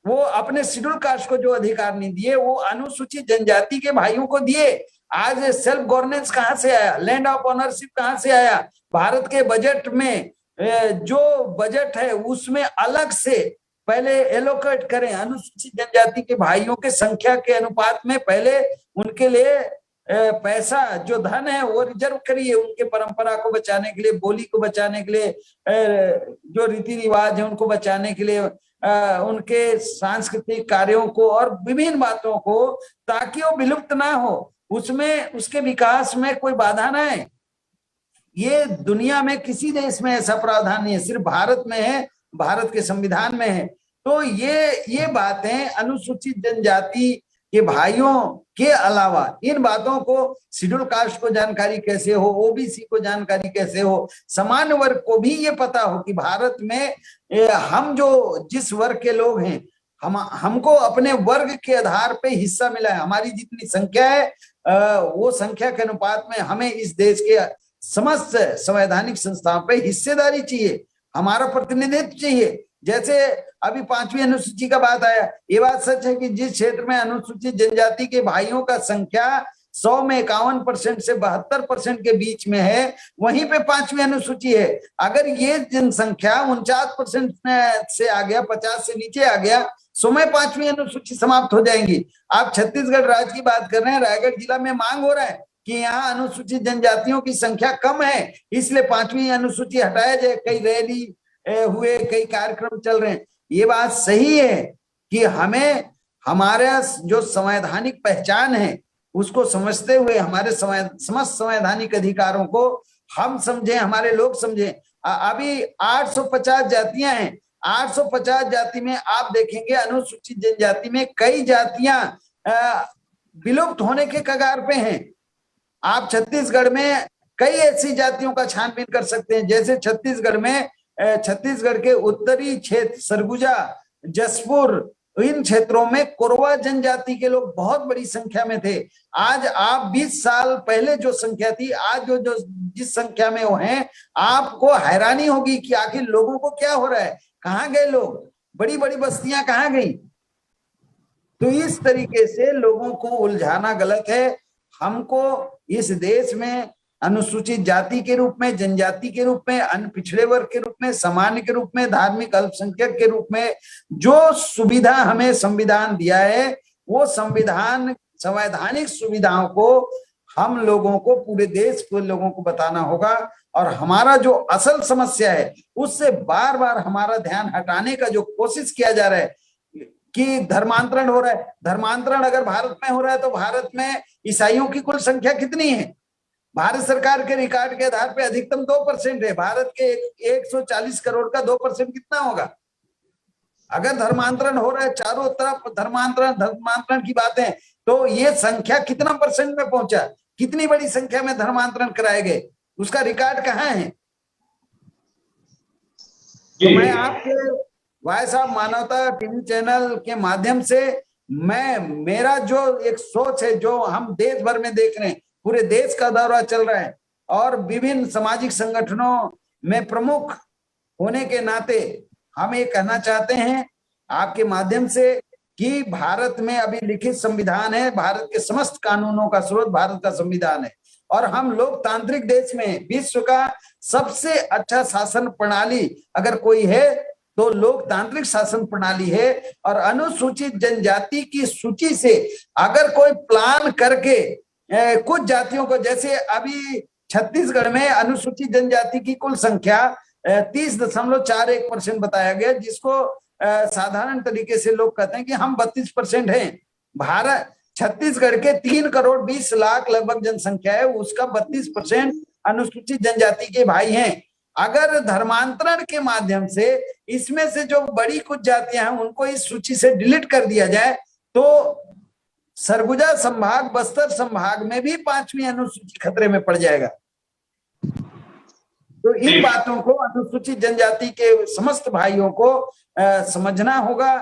वो अपने शेड्यूल कास्ट को जो अधिकार नहीं दिए वो अनुसूचित जनजाति के भाइयों को दिए। आज सेल्फ गवर्नेंस कहां से आया? लैंड ऑफ ओनरशिप कहां से आया? भारत के बजट में जो बजट है उसमें अलग से पहले एलोकेट करें अनुसूचित जनजाति के भाइयों के संख्या के अनुपात में, पहले उनके लिए पैसा जो धन है वो रिजर्व करिए, उनके परंपरा को बचाने के लिए, बोली को बचाने के लिए, जो रीति रिवाज है उनको बचाने के लिए, उनके सांस्कृतिक कार्यों को और विभिन्न बातों को, ताकि वो विलुप्त ना हो, उसमें उसके विकास में कोई बाधा ना है। ये दुनिया में किसी देश में ऐसा प्रावधान नहीं है, सिर्फ भारत में है, भारत के संविधान में है। तो ये बातें अनुसूचित जनजाति के भाइयों के अलावा इन बातों को शेड्यूल कास्ट को जानकारी कैसे हो, ओबीसी को जानकारी कैसे हो, सामान्य वर्ग को भी ये पता हो कि भारत में हम जो जिस वर्ग के लोग हैं, हमको अपने वर्ग के आधार पे हिस्सा मिला है। हमारी जितनी संख्या है वो संख्या के अनुपात में हमें इस देश के समस्त संवैधानिक संस्थाओं पे हिस्सेदारी चाहिए, हमारा प्रतिनिधित्व चाहिए। जैसे अभी 5वीं अनुसूची का बात आया, ये बात सच है कि जिस क्षेत्र में अनुसूचित जनजाति के भाइयों का संख्या 100 में 51% से 72% के बीच में है, वहीं पे 5वीं अनुसूची है। अगर ये जनसंख्या 49% से आ गया, 50 से नीचे आ गया, समय 5वीं अनुसूची समाप्त हो जाएंगी। आप छत्तीसगढ़ राज्य की बात कर रहे हैं, रायगढ़ जिला में मांग हो रहा है कि यहाँ अनुसूचित जनजातियों की संख्या कम है, इसलिए 5वीं अनुसूची हटाया जाए। कई रैली हुए, कई कार्यक्रम चल रहे हैं। ये बात सही है कि हमें हमारा जो संवैधानिक पहचान है उसको समझते हुए हमारे समस्त संवैधानिक अधिकारों को हम समझें, हमारे लोग समझें। अभी 850 जातियां हैं, 850 जाति में आप देखेंगे अनुसूचित जनजाति में कई जातियां विलुप्त होने के कगार पे हैं। आप छत्तीसगढ़ में कई ऐसी जातियों का छानबीन कर सकते हैं, जैसे छत्तीसगढ़ के उत्तरी क्षेत्र सरगुजा, जसपुर, इन क्षेत्रों में कोरवा जनजाति के लोग बहुत बड़ी संख्या में थे। आज आप 20 साल पहले जो संख्या थी, आज जो जिस संख्या में वो हैं, आपको हैरानी होगी कि आखिर लोगों को क्या हो रहा है, कहाँ गए लोग, बड़ी बड़ी बस्तियां कहाँ गई। तो इस तरीके से लोगों को उलझाना गलत है। हमको इस देश में अनुसूचित जाति के रूप में, जनजाति के रूप में, अन्य पिछड़े वर्ग के रूप में, सामान्य के रूप में, धार्मिक अल्पसंख्यक के रूप में जो सुविधा हमें संविधान दिया है, वो संवैधानिक सुविधाओं को हम लोगों को, पूरे देश के लोगों को बताना होगा। और हमारा जो असल समस्या है उससे बार बार हमारा ध्यान हटाने का जो कोशिश किया जा रहा है कि धर्मांतरण हो रहा है। धर्मांतरण अगर भारत में हो रहा है तो भारत में ईसाइयों की कुल संख्या कितनी है? भारत सरकार के रिकॉर्ड के आधार पे अधिकतम 2% है। भारत के 140 करोड़ का 2% कितना होगा? अगर धर्मांतरण हो रहा है, चारों तरफ धर्मांतरण की बातें, तो ये संख्या कितना % में पहुंचा? कितनी बड़ी संख्या में धर्मांतरण कराए गए, उसका रिकॉर्ड कहाँ है? तो मैं आपके वॉइस ऑफ मानवता टीवी चैनल के माध्यम से मेरा जो एक सोच है, जो हम देश भर में देख रहे हैं, पूरे देश का दौरा चल रहा है और विभिन्न सामाजिक संगठनों में प्रमुख होने के नाते हम ये कहना चाहते हैं आपके माध्यम से कि भारत में अभी लिखित संविधान है, भारत के समस्त कानूनों का स्रोत भारत का संविधान है और हम लोकतांत्रिक देश में विश्व का सबसे अच्छा शासन प्रणाली अगर कोई है तो लोकतांत्रिक शासन प्रणाली है। और अनुसूचित जनजाति की सूची से अगर कोई प्लान करके कुछ जातियों को, जैसे अभी छत्तीसगढ़ में अनुसूचित जनजाति की कुल संख्या 30.41% बताया गया, जिसको साधारण तरीके से लोग कहते हैं कि हम 32% हैं। छत्तीसगढ़ के 3 करोड़ 20 लाख लगभग जनसंख्या है, उसका 32% अनुसूचित जनजाति के भाई हैं। अगर धर्मांतरण के माध्यम से इसमें से जो बड़ी कुछ जातियां हैं उनको इस सूची से डिलीट कर दिया जाए तो सरगुजा संभाग, बस्तर संभाग में भी 5वीं अनुसूची खतरे में पड़ जाएगा। तो इन बातों को अनुसूचित जनजाति के समस्त भाइयों को समझना होगा,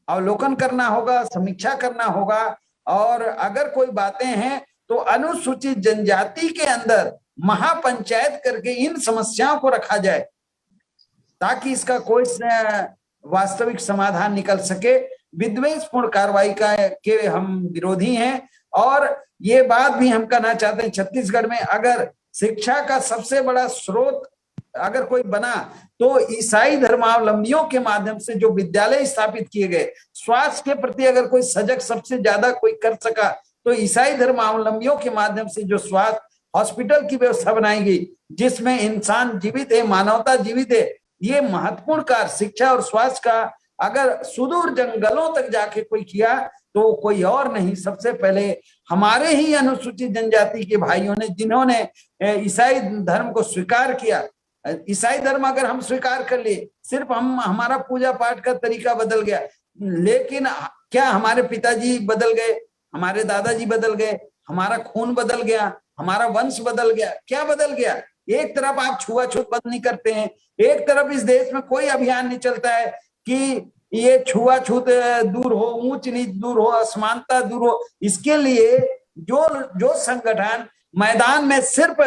अवलोकन करना होगा, समीक्षा करना होगा। और अगर कोई बातें हैं तो अनुसूचित जनजाति के अंदर महापंचायत करके इन समस्याओं को रखा जाए ताकि इसका कोई वास्तविक समाधान निकल सके। विद्वेषपूर्ण कार्रवाई के हम विरोधी हैं। और ये बात भी हम कहना चाहते हैं, छत्तीसगढ़ में अगर शिक्षा का सबसे बड़ा स्रोत अगर कोई बना तो ईसाई धर्मावलंबियों के माध्यम से जो विद्यालय स्थापित किए गए, स्वास्थ्य के प्रति अगर कोई सजग सबसे ज्यादा कोई कर सका तो ईसाई धर्मावलंबियों के माध्यम से जो स्वास्थ्य हॉस्पिटल की व्यवस्था बनाई गई जिसमें इंसान जीवित है, मानवता जीवित है, ये महत्वपूर्ण कार्य शिक्षा और स्वास्थ्य का अगर सुदूर जंगलों तक जाके कोई किया तो कोई और नहीं, सबसे पहले हमारे ही अनुसूचित जनजाति के भाइयों ने, जिन्होंने ईसाई धर्म को स्वीकार किया। ईसाई धर्म अगर हम स्वीकार कर लिए, सिर्फ हमारा पूजा पाठ का तरीका बदल गया, लेकिन क्या हमारे पिताजी बदल गए, हमारे दादाजी बदल गए, हमारा खून बदल गया, हमारा वंश बदल गया? क्या बदल गया? एक तरफ आप छुआछूत बंद नहीं करते हैं, एक तरफ इस देश में कोई अभियान नहीं चलता है कि ये छुआछूत दूर हो, ऊंच नीच दूर हो, असमानता दूर हो। इसके लिए जो संगठन मैदान में सिर्फ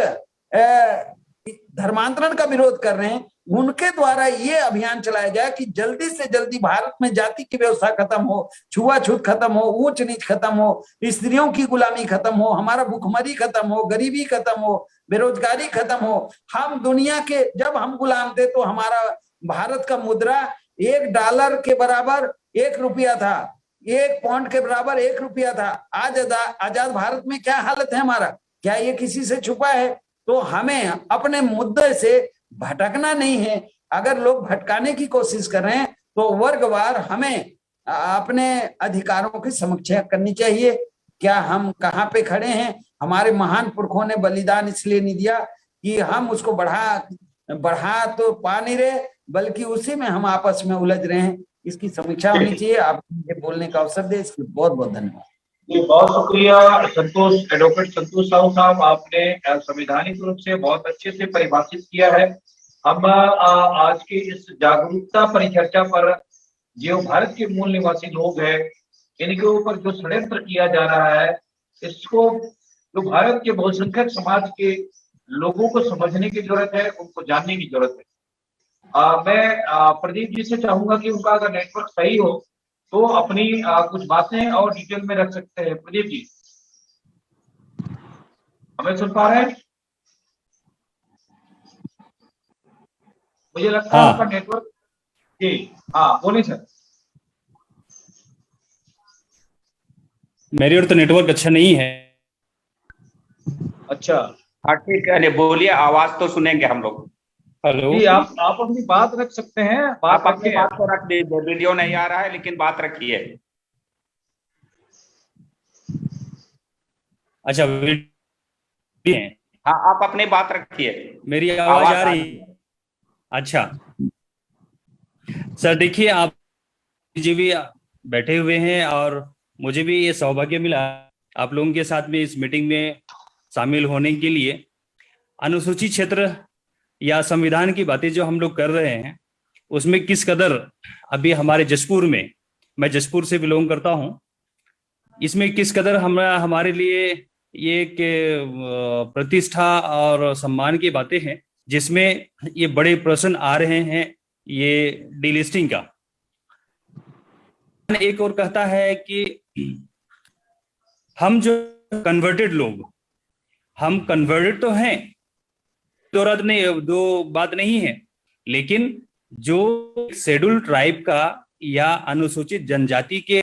धर्मांतरण का विरोध कर रहे हैं, उनके द्वारा ये अभियान चलाया जाए कि जल्दी से जल्दी भारत में जाति की व्यवस्था खत्म हो, छुआछूत खत्म हो, ऊंच नीच खत्म हो, स्त्रियों की गुलामी खत्म हो, हमारा भूखमरी खत्म हो, गरीबी खत्म हो, बेरोजगारी खत्म हो। हम दुनिया के, जब हम गुलाम थे तो हमारा भारत का मुद्रा $1 के बराबर 1 रुपया था, 1 पौंड के बराबर 1 रुपया था। आज आजाद भारत में क्या हालत है हमारा? क्या ये किसी से छुपा है? तो हमें अपने मुद्दे से भटकना नहीं है। अगर लोग भटकाने की कोशिश कर रहे हैं तो वर्गवार हमें अपने अधिकारों की समीक्षा करनी चाहिए। क्या हम कहाँ पे खड़े हैं? हमारे महान पुरखों ने बलिदान इसलिए नहीं दिया कि हम उसको बढ़ा तो पा नहीं रहे, बल्कि उसी में हम आपस में उलझ रहे हैं। इसकी समीक्षा होनी चाहिए। आप मुझे बोलने का अवसर दे, इसके बहुत बहुत धन्यवाद। बहुत शुक्रिया संतोष, एडवोकेट संतोष साहू साहब, आपने संवैधानिक रूप से बहुत अच्छे से परिभाषित किया है। हम आज की इस जागरूकता परिचर्चा पर जो भारत के मूल निवासी लोग हैं, इनके ऊपर जो षड्यंत्र किया जा रहा है, इसको जो भारत के बहुसंख्यक समाज के लोगों को समझने की जरूरत है, उनको जानने की जरूरत है। मैं प्रदीप जी से चाहूंगा कि उनका अगर नेटवर्क सही हो तो अपनी कुछ बातें और डिटेल में रख सकते हैं। प्रदीप जी, हमें सुन पा रहे हैं? मुझे लगता है आपका नेटवर्क जी, हाँ बोलिए सर। मेरी ओर तो नेटवर्क अच्छा नहीं है। अच्छा, हाँ ठीक है, बोलिए, आवाज तो सुनेंगे हम लोग। हेलो जी, आप अपनी बात रख सकते हैं। आप अपनी बात को रख दीजिए, वीडियो नहीं आ रहा है लेकिन बात रखिए। अच्छा, हाँ आप अपनी बात रखिए। मेरी आवाज आ रही? अच्छा सर, देखिए आप जी भी बैठे हुए हैं और मुझे भी ये सौभाग्य मिला आप लोगों के साथ में इस मीटिंग में शामिल होने के लिए। अनुसूचित क्षेत्र या संविधान की बातें जो हम लोग कर रहे हैं, उसमें किस कदर अभी हमारे जशपुर में, मैं जशपुर से बिलोंग करता हूं, इसमें किस कदर हमारे लिए ये एक प्रतिष्ठा और सम्मान की बातें हैं, जिसमें ये बड़े प्रश्न आ रहे हैं ये डीलिस्टिंग का। एक और कहता है कि हम जो कन्वर्टेड लोग, हम कन्वर्टेड तो हैं, दो बात नहीं है, लेकिन जो शेड्यूल ट्राइब का या अनुसूचित जनजाति के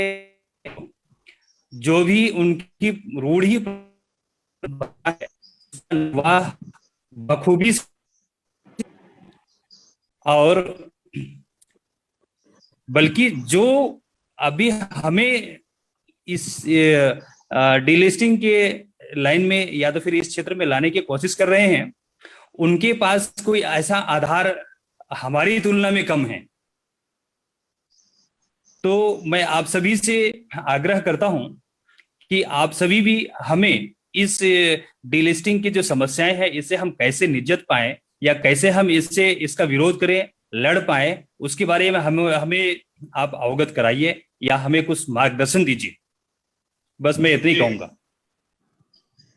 जो भी उनकी रूढ़ी वह बखूबी और बल्कि जो अभी हमें इस डीलिस्टिंग के लाइन में या तो फिर इस क्षेत्र में लाने की कोशिश कर रहे हैं, उनके पास कोई ऐसा आधार हमारी तुलना में कम है। तो मैं आप सभी से आग्रह करता हूं कि आप सभी भी हमें इस डीलिस्टिंग की जो समस्याएं हैं, इससे हम कैसे निजात पाएं या कैसे हम इसका विरोध करें, लड़ पाएं, उसके बारे में हमें आप अवगत कराइए या हमें कुछ मार्गदर्शन दीजिए। बस मैं इतना ही कहूंगा।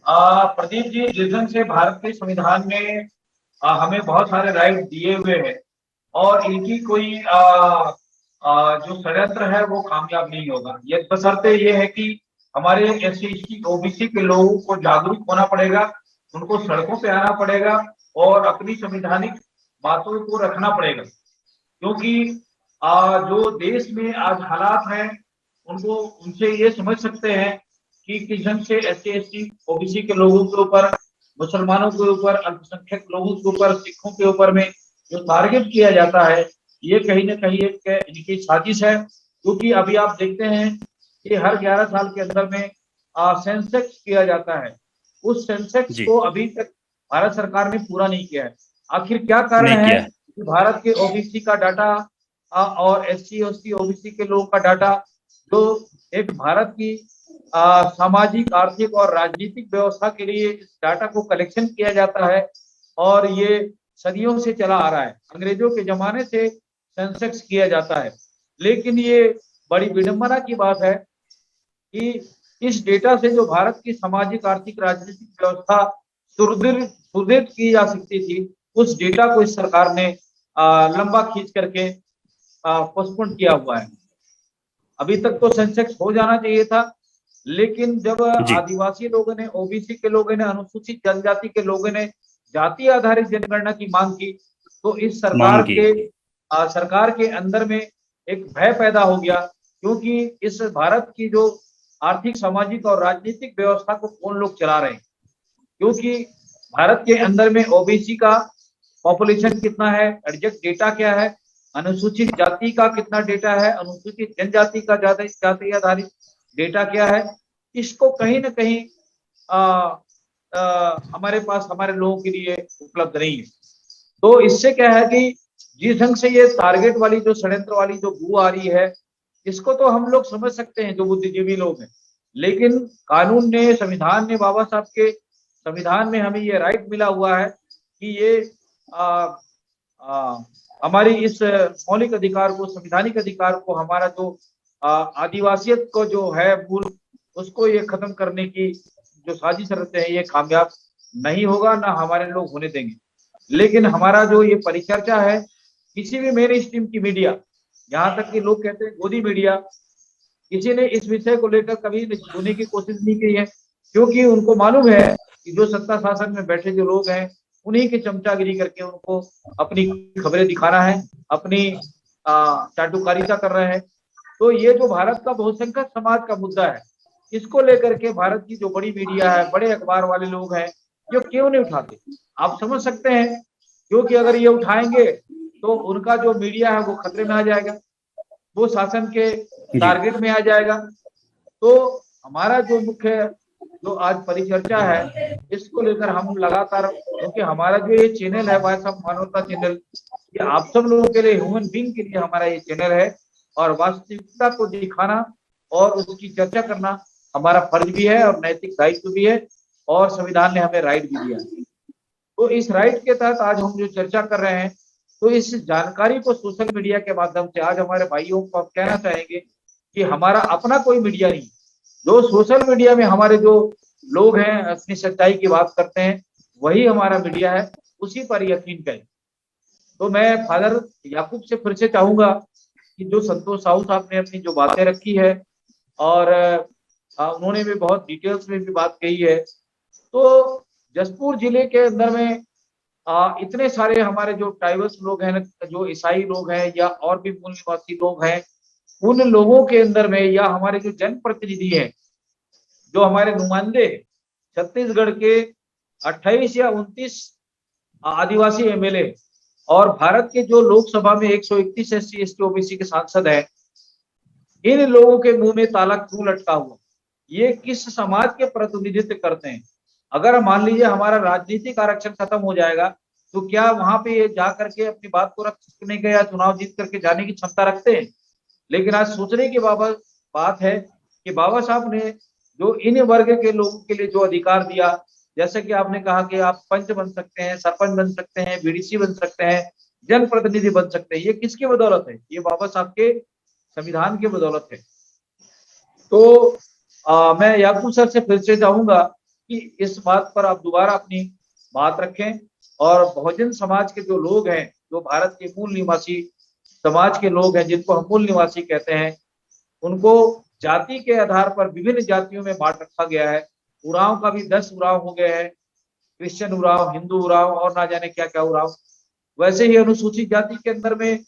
प्रदीप जी, जिस दिन से भारत के संविधान में हमें बहुत सारे राइट दिए हुए हैं और इनकी कोई जो षड्यंत्र है वो कामयाब नहीं होगा। ये बशर्ते ये है कि हमारे SC ST OBC के लोगों को जागरूक होना पड़ेगा, उनको सड़कों पे आना पड़ेगा और अपनी संवैधानिक बातों को रखना पड़ेगा, क्योंकि जो देश में आज हालात हैं उनको उनसे ये समझ सकते हैं कि किस ढंग से SC ST OBC के लोगों के ऊपर, मुसलमानों के ऊपर, अल्पसंख्यक लोगों के ऊपर, सिखों के ऊपर में जो टारगेट किया जाता है, ये कहीं ना कहीं एक इनकी साजिश है। क्योंकि अभी आप देखते हैं कि हर 11 साल के अंदर में सेंसेक्स किया जाता है। उस सेंसेक्स को अभी तक भारत सरकार ने पूरा नहीं किया है। आखिर क्या कारण है कि भारत के ओबीसी का डाटा और SC ST ओबीसी के लोगों का डाटा, जो एक भारत की सामाजिक, आर्थिक और राजनीतिक व्यवस्था के लिए इस डाटा को कलेक्शन किया जाता है और ये सदियों से चला आ रहा है। अंग्रेजों के जमाने से सेंसेक्स किया जाता है, लेकिन ये बड़ी विडंबना की बात है कि इस डेटा से जो भारत की सामाजिक, आर्थिक, राजनीतिक व्यवस्था सुदृढ़ की जा सकती थी, उस डेटा को इस सरकार ने लंबा खींच करके पोस्टपोन किया हुआ है। अभी तक तो सेंसेक्स हो जाना चाहिए था, लेकिन जब आदिवासी लोगों ने, ओबीसी के लोगों ने, अनुसूचित जनजाति के लोगों ने जाति आधारित जनगणना की मांग की, तो इस सरकार के अंदर में एक भय पैदा हो गया, क्योंकि इस भारत की जो आर्थिक, सामाजिक और राजनीतिक व्यवस्था को कौन लोग चला रहे हैं। क्योंकि भारत के अंदर में ओबीसी का पॉपुलेशन कितना है, एग्जैक्ट डेटा क्या है, अनुसूचित जाति का कितना डेटा है, अनुसूचित जनजाति का जाति आधारित डेटा क्या है, इसको कहीं ना कहीं हमारे पास, हमारे लोगों के लिए उपलब्ध नहीं है। तो इससे क्या है कि जिस ढंग से ये टारगेट वाली, जो षड्यंत्र वाली जो बू आ रही है, इसको तो हम लोग समझ सकते हैं जो बुद्धिजीवी लोग हैं, लेकिन कानून ने, संविधान ने, बाबा साहब के संविधान में हमें ये राइट मिला हुआ है कि ये हमारी इस मौलिक अधिकार को, संवैधानिक अधिकार को, हमारा जो आदिवासियत को जो है मूल, उसको ये खत्म करने की जो साजिश रचते हैं, ये कामयाब नहीं होगा, ना हमारे लोग होने देंगे। लेकिन हमारा जो ये परिचर्चा है, किसी भी मेन स्ट्रीम की मीडिया, यहाँ तक कि लोग कहते हैं गोदी मीडिया, किसी ने इस विषय को लेकर कभी छूने की कोशिश नहीं की है, क्योंकि उनको मालूम है कि जो सत्ता शासन में बैठे जो लोग हैं, उन्हीं की चमचागिरी करके उनको अपनी खबरें दिखाना है, अपनी चाटुकारिता कर रहे हैं। तो ये जो भारत का बहुसंख्यक समाज का मुद्दा है, इसको लेकर के भारत की जो बड़ी मीडिया है, बड़े अखबार वाले लोग हैं, ये क्यों नहीं उठाते? आप समझ सकते हैं, क्योंकि अगर ये उठाएंगे तो उनका जो मीडिया है वो खतरे में आ जाएगा, वो शासन के टारगेट में आ जाएगा। तो हमारा जो मुख्य जो आज परिचर्चा है, इसको लेकर हम लगातार, क्योंकि हमारा जो ये चैनल है वॉइस ऑफ मानवता चैनल, ये आप सब लोगों के लिए, ह्यूमन बीइंग के लिए हमारा ये चैनल है, और वास्तविकता को दिखाना और उसकी चर्चा करना हमारा फर्ज भी है और नैतिक दायित्व भी है, और संविधान ने हमें राइट भी दिया है। तो इस राइट के तहत आज हम जो चर्चा कर रहे हैं, तो इस जानकारी को सोशल मीडिया के माध्यम से आज हमारे भाइयों को आप कहना चाहेंगे कि हमारा अपना कोई मीडिया नहीं, जो सोशल मीडिया में हमारे जो लोग हैं अपनी सच्चाई की बात करते हैं, वही हमारा मीडिया है, उसी पर यकीन करें। तो मैं फादर याकूब से फिर से चाहूंगा कि जो संतोष साहू साहब ने अपनी जो बातें रखी है, और उन्होंने भी बहुत डिटेल्स में भी बात कही है, तो जसपुर जिले के अंदर में इतने सारे हमारे जो ट्राइबल्स लोग हैं, जो ईसाई लोग हैं या और भी मूल निवासी लोग हैं, उन लोगों के अंदर में, या हमारे जो जनप्रतिनिधि हैं, जो हमारे नुमाइंदे छत्तीसगढ़ के 28 या 29 आदिवासी MLA और भारत के जो लोकसभा में 131 SC ST OBC के सांसद हैं, इन लोगों के मुंह में ताला क्यों लटका हुआ? ये किस समाज के प्रतिनिधित्व करते हैं? अगर मान लीजिए हमारा राजनीतिक आरक्षण खत्म हो जाएगा, तो क्या वहां पे ये जा करके अपनी बात को रखने के या चुनाव जीत करके जाने की क्षमता रखते हैं? लेकिन आज सोचने की बात है कि बाबा साहब ने जो इन वर्ग के लोगों के लिए जो अधिकार दिया, जैसे कि आपने कहा कि आप पंच बन सकते हैं, सरपंच बन सकते हैं, BDC बन सकते हैं, जनप्रतिनिधि बन सकते हैं, ये किसकी बदौलत है? ये बाबा साहब के संविधान की बदौलत है। तो मैं याकूब सर से फिर से चाहूंगा कि इस बात पर आप दोबारा अपनी बात रखें, और बहुजन समाज के जो लोग हैं, जो भारत के मूल निवासी समाज के लोग हैं, जिनको हम मूल निवासी कहते हैं, उनको जाति के आधार पर विभिन्न जातियों में बांट रखा गया है। उराव का भी 10 उराव हो गए हैं, क्रिश्चियन उराव, हिंदू उराव और ना जाने क्या क्या उराव। वैसे ही अनुसूचित जाति के अंदर में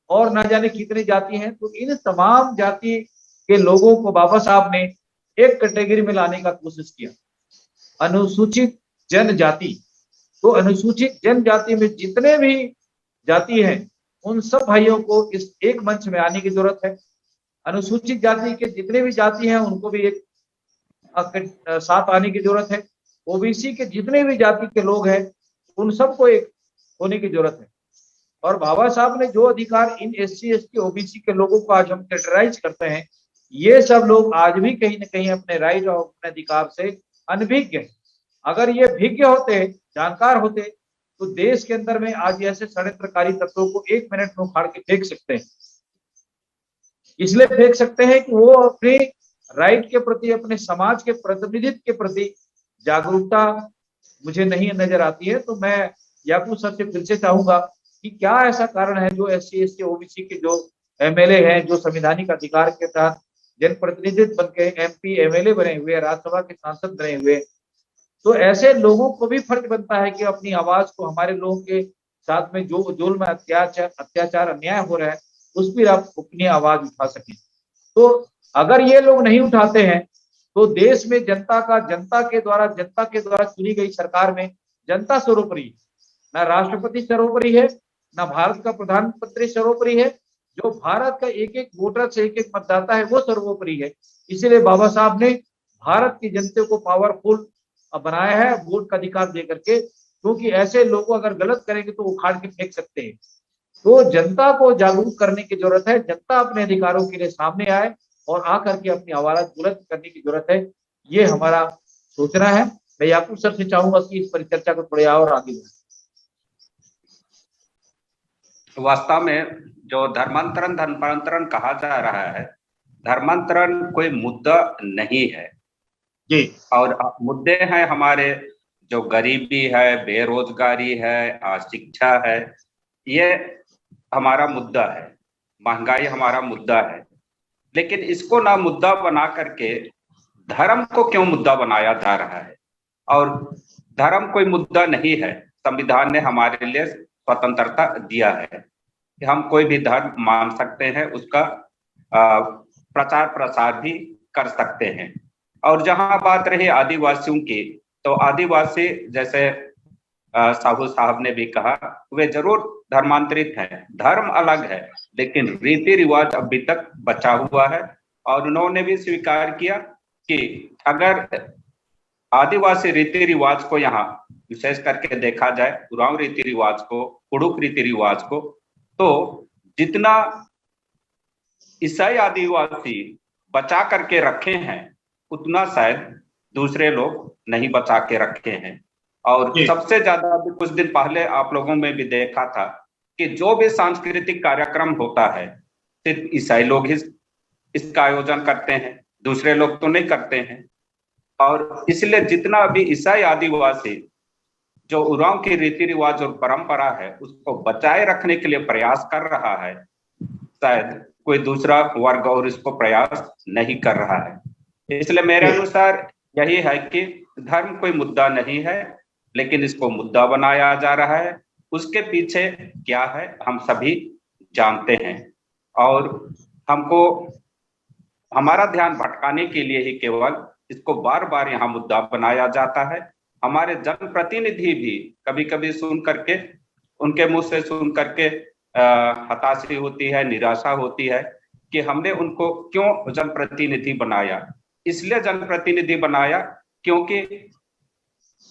और ना जाने कितनी जाति हैं। तो इन तमाम जाति के लोगों को बाबा साहब ने एक कैटेगरी में लाने का कोशिश किया, अनुसूचित जनजाति। तो अनुसूचित जनजाति में जितने भी जाति हैं, उन सब भाइयों को इस एक मंच में आने की जरूरत है। अनुसूचित जाति के जितने भी जाति हैं उनको भी एक साथ आने की जरूरत है। ओबीसी के जितने भी जाति के लोग हैं उन सबको एक होने की जरूरत है। और बाबा साहब ने जो अधिकार इन SC ST ओबीसी के लोगों को आज हम कैटेगराइज करते हैं, ये सब लोग आज भी कहीं ना कहीं अपने राइट और अपने अधिकार से अनभिज्ञ हैं। अगर ये भिज्ञ होते, जानकार होते, तो देश के अंदर में आज ऐसे षड्यंत्रकारी तत्वों को 1 मिनट में उखाड़ के फेंक सकते हैं। इसलिए फेंक सकते हैं कि वो अपने राइट के प्रति, अपने समाज के प्रतिनिधित्व के प्रति जागरूकता मुझे नहीं नजर आती है। तो मैं याकूब सर से फिर से चाहूंगा कि क्या ऐसा कारण है जो SC ST OBC के जो MLA हैं, जो संवैधानिक अधिकार के तहत जनप्रतिनिधित्व बनके MP MLA बने हुए, राज्यसभा के सांसद बने हुए, तो ऐसे लोगों को भी फर्ज बनता है कि अपनी आवाज को, हमारे लोगों के साथ में जो जुल्म, अत्याचार, अन्याय हो रहा है, उस पर आप अपनी आवाज उठा सकें। तो अगर ये लोग नहीं उठाते हैं तो देश में जनता के द्वारा चुनी गई सरकार में जनता सर्वोपरि है, ना राष्ट्रपति सर्वोपरि है, ना भारत का प्रधानमंत्री सर्वोपरि है, जो भारत का एक एक वोटर से एक एक मतदाता है वो सर्वोपरि है। इसीलिए बाबा साहब ने भारत की जनता को पावरफुल बनाया है वोट का अधिकार दे करके, क्योंकि ऐसे लोग अगर गलत करेंगे तो उखाड़ के फेंक सकते हैं। तो जनता को जागरूक करने की जरूरत है, जनता अपने अधिकारों के लिए सामने आए और आकर के अपनी आवाज बुलंद करने की जरूरत है, ये हमारा सोचना है। मैं याकूब सर से चाहूंगा कि इस परिचर्चा को थोड़ा और आगे बढ़ाएं। वास्तव में जो धर्मांतरण कहा जा रहा है, धर्मांतरण कोई मुद्दा नहीं है जी। और मुद्दे हैं हमारे, जो गरीबी है, बेरोजगारी है, अशिक्षा है, ये हमारा मुद्दा है, महंगाई हमारा मुद्दा है। लेकिन इसको ना मुद्दा बना करके धर्म को क्यों मुद्दा बनाया जा रहा है? और धर्म कोई मुद्दा नहीं है। संविधान ने हमारे लिए स्वतंत्रता दिया है कि हम कोई भी धर्म मान सकते हैं, उसका प्रचार प्रसार भी कर सकते हैं। और जहां बात रही आदिवासियों की, तो आदिवासी जैसे साहू साहब ने भी कहा, वे जरूर धर्मांतरित हैं, धर्म अलग है, लेकिन रीति रिवाज अभी तक बचा हुआ है। और उन्होंने भी स्वीकार किया कि अगर आदिवासी रीति रिवाज को यहाँ विशेष करके देखा जाए, उरांव रीति रिवाज को, कुड़ुक रीति रिवाज को, तो जितना ईसाई आदिवासी बचा करके रखे हैं उतना शायद दूसरे लोग नहीं बचा के रखे हैं। और सबसे ज्यादा भी कुछ दिन पहले आप लोगों में भी देखा था कि जो भी सांस्कृतिक कार्यक्रम होता है सिर्फ ईसाई लोग ही इसका आयोजन करते हैं, दूसरे लोग तो नहीं करते हैं। और इसलिए जितना भी ईसाई आदिवासी जो उरांव की रीति रिवाज और परंपरा है उसको बचाए रखने के लिए प्रयास कर रहा है, शायद कोई दूसरा वर्ग और इसको प्रयास नहीं कर रहा है। इसलिए मेरे अनुसार यही है कि धर्म कोई मुद्दा नहीं है, लेकिन इसको मुद्दा बनाया जा रहा है। उसके पीछे क्या है हम सभी जानते हैं, और हमको हमारा ध्यान भटकाने के लिए ही केवल इसको बार बार यहाँ मुद्दा बनाया जाता है। हमारे जनप्रतिनिधि भी कभी कभी सुन करके, उनके मुंह से सुन करके हताशी होती है, निराशा होती है कि हमने उनको क्यों जनप्रतिनिधि बनाया। इसलिए जनप्रतिनिधि बनाया क्योंकि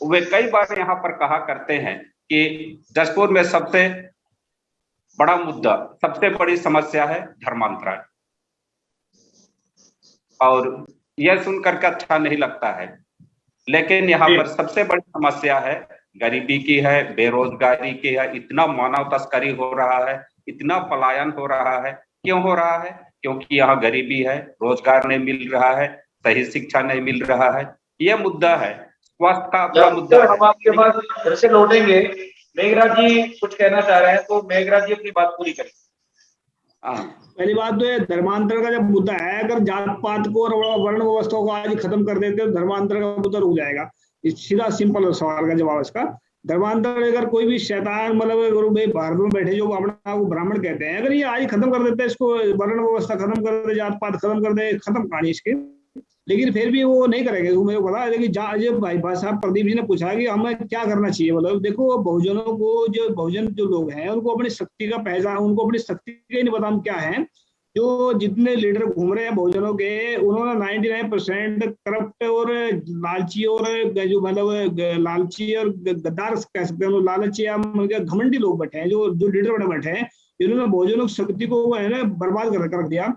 वे कई बार यहाँ पर कहा करते हैं कि जसपुर में सबसे बड़ा मुद्दा, सबसे बड़ी समस्या है धर्मांतरण, और यह सुनकर के अच्छा नहीं लगता है। लेकिन यहाँ पर सबसे बड़ी समस्या है गरीबी की है, बेरोजगारी की है। इतना मानव तस्करी हो रहा है, इतना पलायन हो रहा है। क्यों हो रहा है? क्योंकि यहाँ गरीबी है, रोजगार नहीं मिल रहा है, सही शिक्षा नहीं मिल रहा है। यह मुद्दा है। स्वास्थ्य का अपना मुद्दा है। हम आपके पास फिर से लौटेंगे। मेघराज जी कुछ कहना चाह रहे हैं, तो मेघराज जी अपनी बात पूरी करें। पहली बात तो ये धर्मांतरण का जब मुद्दा है, अगर जात पात को और वर्ण व्यवस्था को आज खत्म कर देते तो धर्मांतरण का मुद्दा रुक जाएगा। सीधा सिंपल सवाल का जवाब इसका। धर्मांतरण अगर कोई भी शैतान, मतलब भारत में बैठे जो अपना वो ब्राह्मण कहते हैं, अगर ये आज खत्म कर देते, इसको वर्ण व्यवस्था खत्म कर दे, जात पात खत्म कर दे, खत्म कहानी इसकी। लेकिन फिर भी वो नहीं करेंगे। मुझे पता है कि जब भाई साहब प्रदीप जी ने पूछा कि हमें क्या करना चाहिए, मतलब देखो बहुजनों को, जो बहुजन जो लोग हैं उनको अपनी शक्ति का पहचान, उनको अपनी शक्ति का नहीं पता हम क्या है। जो जितने लीडर घूम रहे हैं बहुजनों के, उन्होंने 99% करप्ट और लालची और जो मतलब लालची और गद्दार कह सकते हैं, लालची या घमंडी लोग बैठे हैं, जो लीडर बड़े बैठे हैं, इन्होंने बहुजनों की शक्ति को है ना बर्बाद कर रख दिया।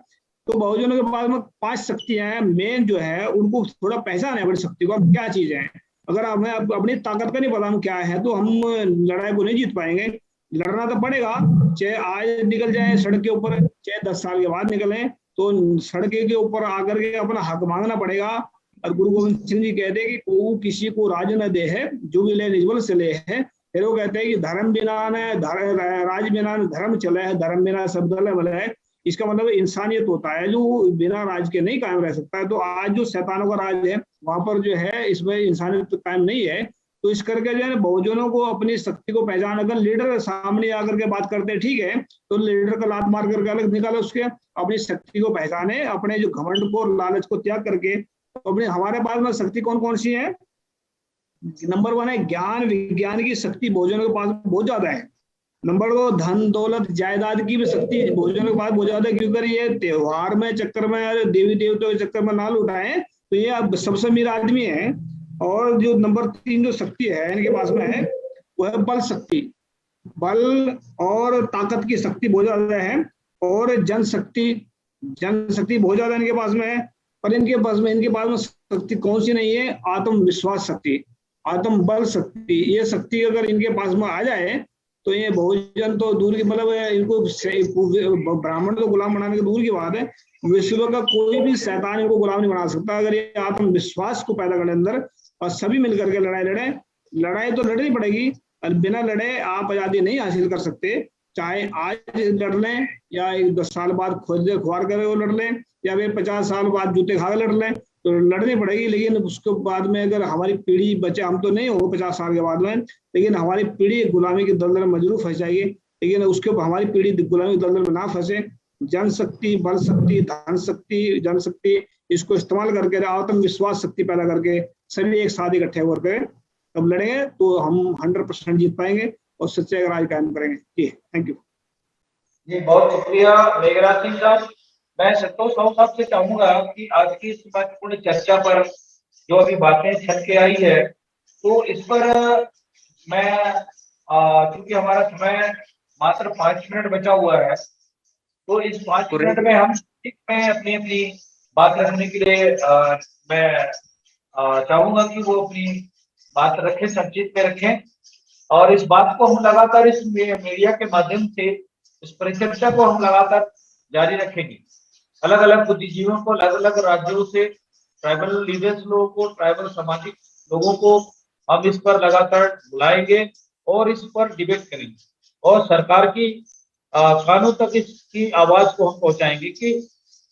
तो बहुजनों के पास में 5 शक्तियां हैं, मेन जो है उनको थोड़ा पहचान है अपनी शक्ति को, क्या चीज है। अगर हमें अपनी ताकत का नहीं पता हम क्या है, तो हम लड़ाई को नहीं जीत पाएंगे। लड़ना तो पड़ेगा, चाहे आज निकल जाए सड़क के ऊपर, चाहे 10 साल के बाद निकले, तो सड़क के ऊपर आकर के अपना हक मांगना पड़ेगा। और गुरु गोविंद सिंह जी कहते हैं कि को किसी को राज न दे है, जो भी ले निजबल से ले है। फिर वो कहते हैं कि धर्म बिना न राज बिना धर्म चले है, धर्म बिना सब दल भले है। इसका मतलब इंसानियत होता है, जो बिना राज के नहीं कायम रह सकता है। तो आज जो शैतानों का राज है, वहां पर जो है इसमें इंसानियत कायम नहीं है। तो इस करके जो है बहुजनों को अपनी शक्ति को पहचान, अगर लीडर सामने आकर के बात करते हैं ठीक है, तो लीडर का लात मार करके अलग निकालो, उसके अपनी शक्ति को पहचाने, अपने जो घमंड को लालच को त्याग करके। तो अपने हमारे पास में शक्ति कौन कौन सी है? नंबर 1 है ज्ञान विज्ञान की शक्ति बहुजनों के पास बहुत ज्यादा है। नंबर 2 धन दौलत जायदाद की भी शक्ति बहुजनों के पास बहुत ज्यादा है, क्योंकि ये त्योहार में चक्कर में देवी देवताओं के चक्कर में ना लुटाए, तो ये अब सबसे अमीर आदमी है। और जो नंबर 3 जो शक्ति है इनके पास में है, वो है बल शक्ति। बल और ताकत की शक्ति बहुत ज्यादा है। और जनशक्ति बहुत ज्यादा इनके पास में है। पर इनके पास में शक्ति कौन सी नहीं है? आत्मविश्वास शक्ति, आत्म बल शक्ति। ये शक्ति अगर इनके पास में आ जाए, तो ये बहुजन तो दूर की, मतलब इनको ब्राह्मण तो गुलाम बनाने की दूर की बात है, विश्व का कोई भी शैतान इनको गुलाम नहीं बना सकता, अगर ये आत्मविश्वास को पैदा करे अंदर और सभी मिलकर के लड़ाई लड़े। लड़ाई तो लड़नी पड़ेगी, और बिना लड़े आप आजादी नहीं हासिल कर सकते। चाहे आज लड़ लें, या 10 साल बाद खुद खुआर करे वो लड़ लें, या वे 50 साल बाद जूते खा लड़ लें, तो लड़नी पड़ेगी। लेकिन उसके बाद में अगर हमारी पीढ़ी बचे, हम तो नहीं हो 50 साल के बाद में, लेकिन हमारी पीढ़ी गुलामी की दलदल में जरूर फंस जाएगी। लेकिन उसके हमारी पीढ़ी गुलामी की दलदल में ना फंसे। जनशक्ति, बल शक्ति, धन शक्ति, जनशक्ति, इसको इस्तेमाल करके आत्मविश्वास शक्ति पैदा करके सभी एक साथ इकट्ठे होकर तब लड़ेंगे, तो हम 100% जीत पाएंगे और सच्चे का राज कायम करेंगे। जी थैंक यू जी, बहुत शुक्रिया मेघराज सिंह साहब। मैं संतोष साहब से चाहूंगा कि आज की इस महत्वपूर्ण चर्चा पर जो अभी बातें छल के आई है, तो इस पर मैं क्योंकि हमारा समय मात्र 5 मिनट बचा हुआ है, तो इस 5 मिनट में हम अपनी अपनी बात रखने के लिए मैं चाहूंगा कि वो अपनी बात रखें, संचित में रखें। और इस बात को हम लगातार इस मीडिया के माध्यम से इस परिचर्चा को हम लगातार जारी रखेंगे। अलग अलग बुद्धिजीवियों को, अलग अलग राज्यों से ट्राइबल लीडर्स लोगों को, ट्राइबल सामाजिक लोगों को हम इस पर लगातार बुलाएंगे और इस पर डिबेट करेंगे, और सरकार की कानों तक इसकी आवाज को हम पहुंचाएंगे कि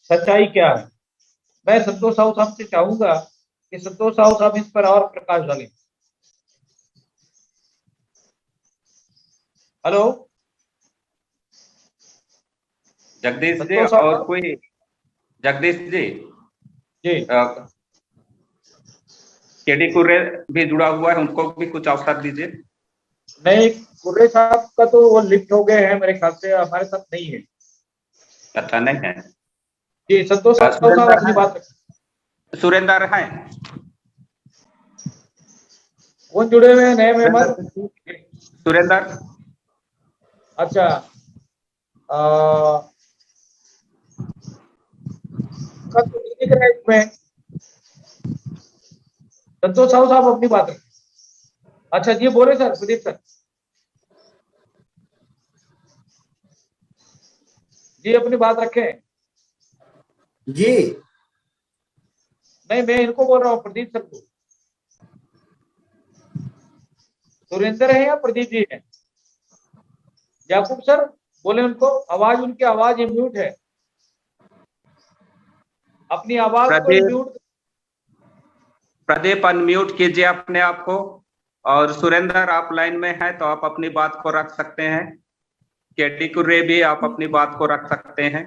सच्चाई क्या है। मैं संतोष साहब से चाहूंगा कि संतोष साहब इस पर और प्रकाश डालें। हेलो जगदीश जी, और कोई? जगदीश जी केडी कुर्रे भी जुड़ा हुआ है, उनको भी कुछ अवसर दीजिए। नहीं, कुर्रे साहब का तो वो लिफ्ट हो गए हैं मेरे ख्याल से, हमारे साथ नहीं है। अच्छा, नहीं है जी, संतोष साहब अपनी बात रखें। सुरेंद्र हैं, कौन जुड़े हुए हैं नए मेहमान? सुरेंद्र। अच्छा, संतोष साहब अपनी बात रखें। अच्छा जी, बोले सर, प्रदीप सर जी, अपनी बात रखें जी। नहीं, मैं इनको बोल रहा हूँ, प्रदीप सर को। सुरेंद्र है या प्रदीप जी है? याकूब सर बोले उनको, आवाज, उनकी आवाज म्यूट है, अपनी आवाज को म्यूट। प्रदीप अनम्यूट कीजिए अपने आप को। और सुरेंद्र, आप लाइन में हैं तो आप अपनी बात को रख सकते हैं। केडी कुर्रे भी आप अपनी बात को रख सकते हैं।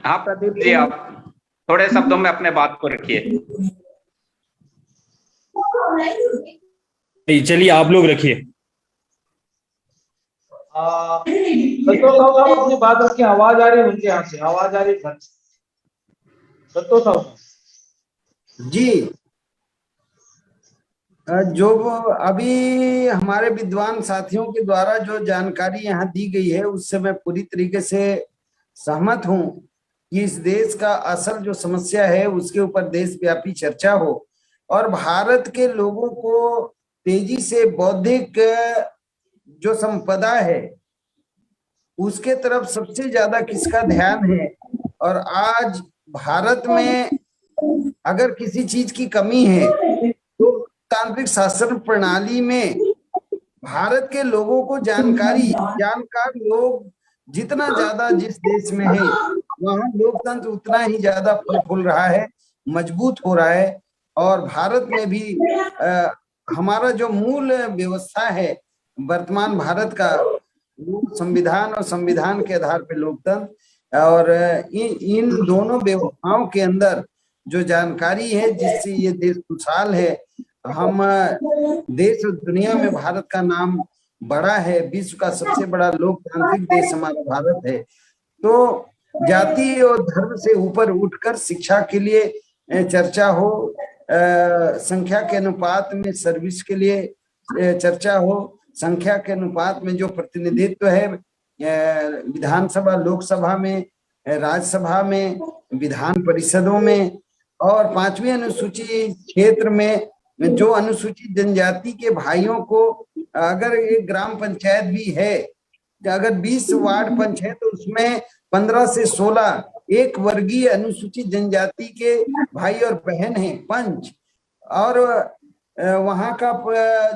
हाँ प्रदीप जी, आप थोड़े शब्दों में अपने बात को रखिए। चलिए आप लोग रखिए। संतोष साहब अपनी बात रखिए, आवाज आ रही है उनके यहाँ से, आवाज आ रही है संतोष साहब जी। जो अभी हमारे विद्वान साथियों के द्वारा जो जानकारी यहाँ दी गई है उससे मैं पूरी तरीके से सहमत हूँ कि इस देश का असल जो समस्या है उसके ऊपर देशव्यापी चर्चा हो और भारत के लोगों को तेजी से बौद्धिक जो संपदा है उसके तरफ सबसे ज्यादा किसका ध्यान है। और आज भारत में अगर किसी चीज की कमी है तो तांत्रिक शासन प्रणाली में भारत के लोगों को जानकार लोग जितना ज्यादा जिस देश में है वहां लोकतंत्र उतना ही ज्यादा फल फूल रहा है, मजबूत हो रहा है। और भारत में भी हमारा जो मूल व्यवस्था है वर्तमान भारत का, संविधान और संविधान के आधार पर लोकतंत्र, और इन दोनों व्यवस्थाओं के अंदर जो जानकारी है जिससे ये देश खुशहाल है। हम देश और दुनिया में भारत का नाम बड़ा है, विश्व का सबसे बड़ा लोकतांत्रिक देश हमारा भारत है। तो जाति और धर्म से ऊपर उठकर शिक्षा के लिए चर्चा हो, संख्या के अनुपात में सर्विस के लिए चर्चा हो, संख्या के अनुपात में जो प्रतिनिधित्व है विधानसभा, लोकसभा में, राज्यसभा में, विधान परिषदों में, और 5वीं अनुसूची क्षेत्र में जो अनुसूचित जनजाति के भाइयों को अगर एक ग्राम पंचायत भी है, अगर 20 वार्ड पंच है तो उसमें 15 से 16 एक वर्गीय अनुसूचित जनजाति के भाई और बहन हैं पंच, और वहां का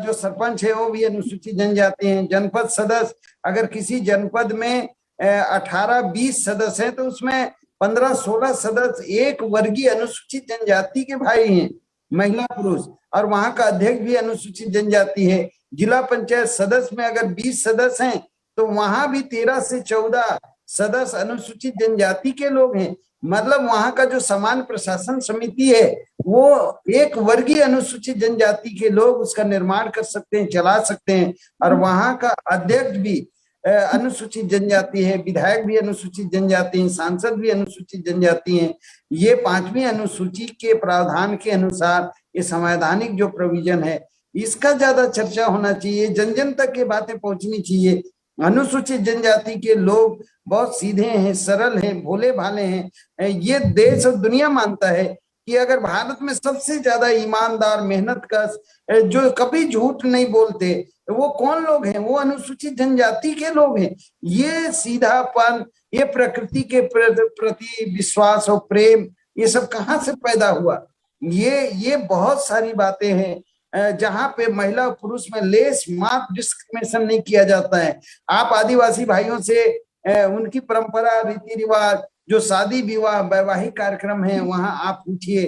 जो सरपंच है वो भी अनुसूचित जनजाति हैं। जनपद सदस्य, अगर किसी जनपद में 18-20 सदस्य हैं तो उसमें 15-16 सदस्य एक वर्गीय अनुसूचित जनजाति के भाई हैं, महिला पुरुष, और वहां का अध्यक्ष भी अनुसूचित जनजाति है। जिला पंचायत सदस्य में अगर 20 सदस्य हैं तो वहां भी 13 से 14 सदस्य अनुसूचित जनजाति के लोग हैं। मतलब वहां का जो सामान्य प्रशासन समिति है वो एक वर्गीय अनुसूचित जनजाति के लोग उसका निर्माण कर सकते हैं, चला सकते हैं, और वहां का अध्यक्ष भी अनुसूचित जनजाति है, विधायक भी अनुसूचित जनजाति हैं, सांसद भी अनुसूचित जनजाति हैं। ये 5वीं अनुसूची के प्रावधान के अनुसार ये संवैधानिक जो प्रोविजन है इसका ज्यादा चर्चा होना चाहिए, जन जन तक ये बातें पहुंचनी चाहिए। अनुसूचित जनजाति के लोग बहुत सीधे हैं, सरल हैं, भोले भाले हैं। ये देश और दुनिया मानता है कि अगर भारत में सबसे ज्यादा ईमानदार, मेहनतकश, जो कभी झूठ नहीं बोलते, वो कौन लोग हैं? वो अनुसूचित जनजाति के लोग हैं। ये सीधापन, ये प्रकृति के प्रति विश्वास और प्रेम, ये सब कहाँ से पैदा हुआ? ये बहुत सारी बातें हैं जहां पे महिला और पुरुष में लेस मात्र डिस्क्रिमिनेशन नहीं किया जाता है। आप आदिवासी भाइयों से उनकी परंपरा, रीति रिवाज, जो शादी विवाह वैवाहिक कार्यक्रम है, वहां आप पूछिए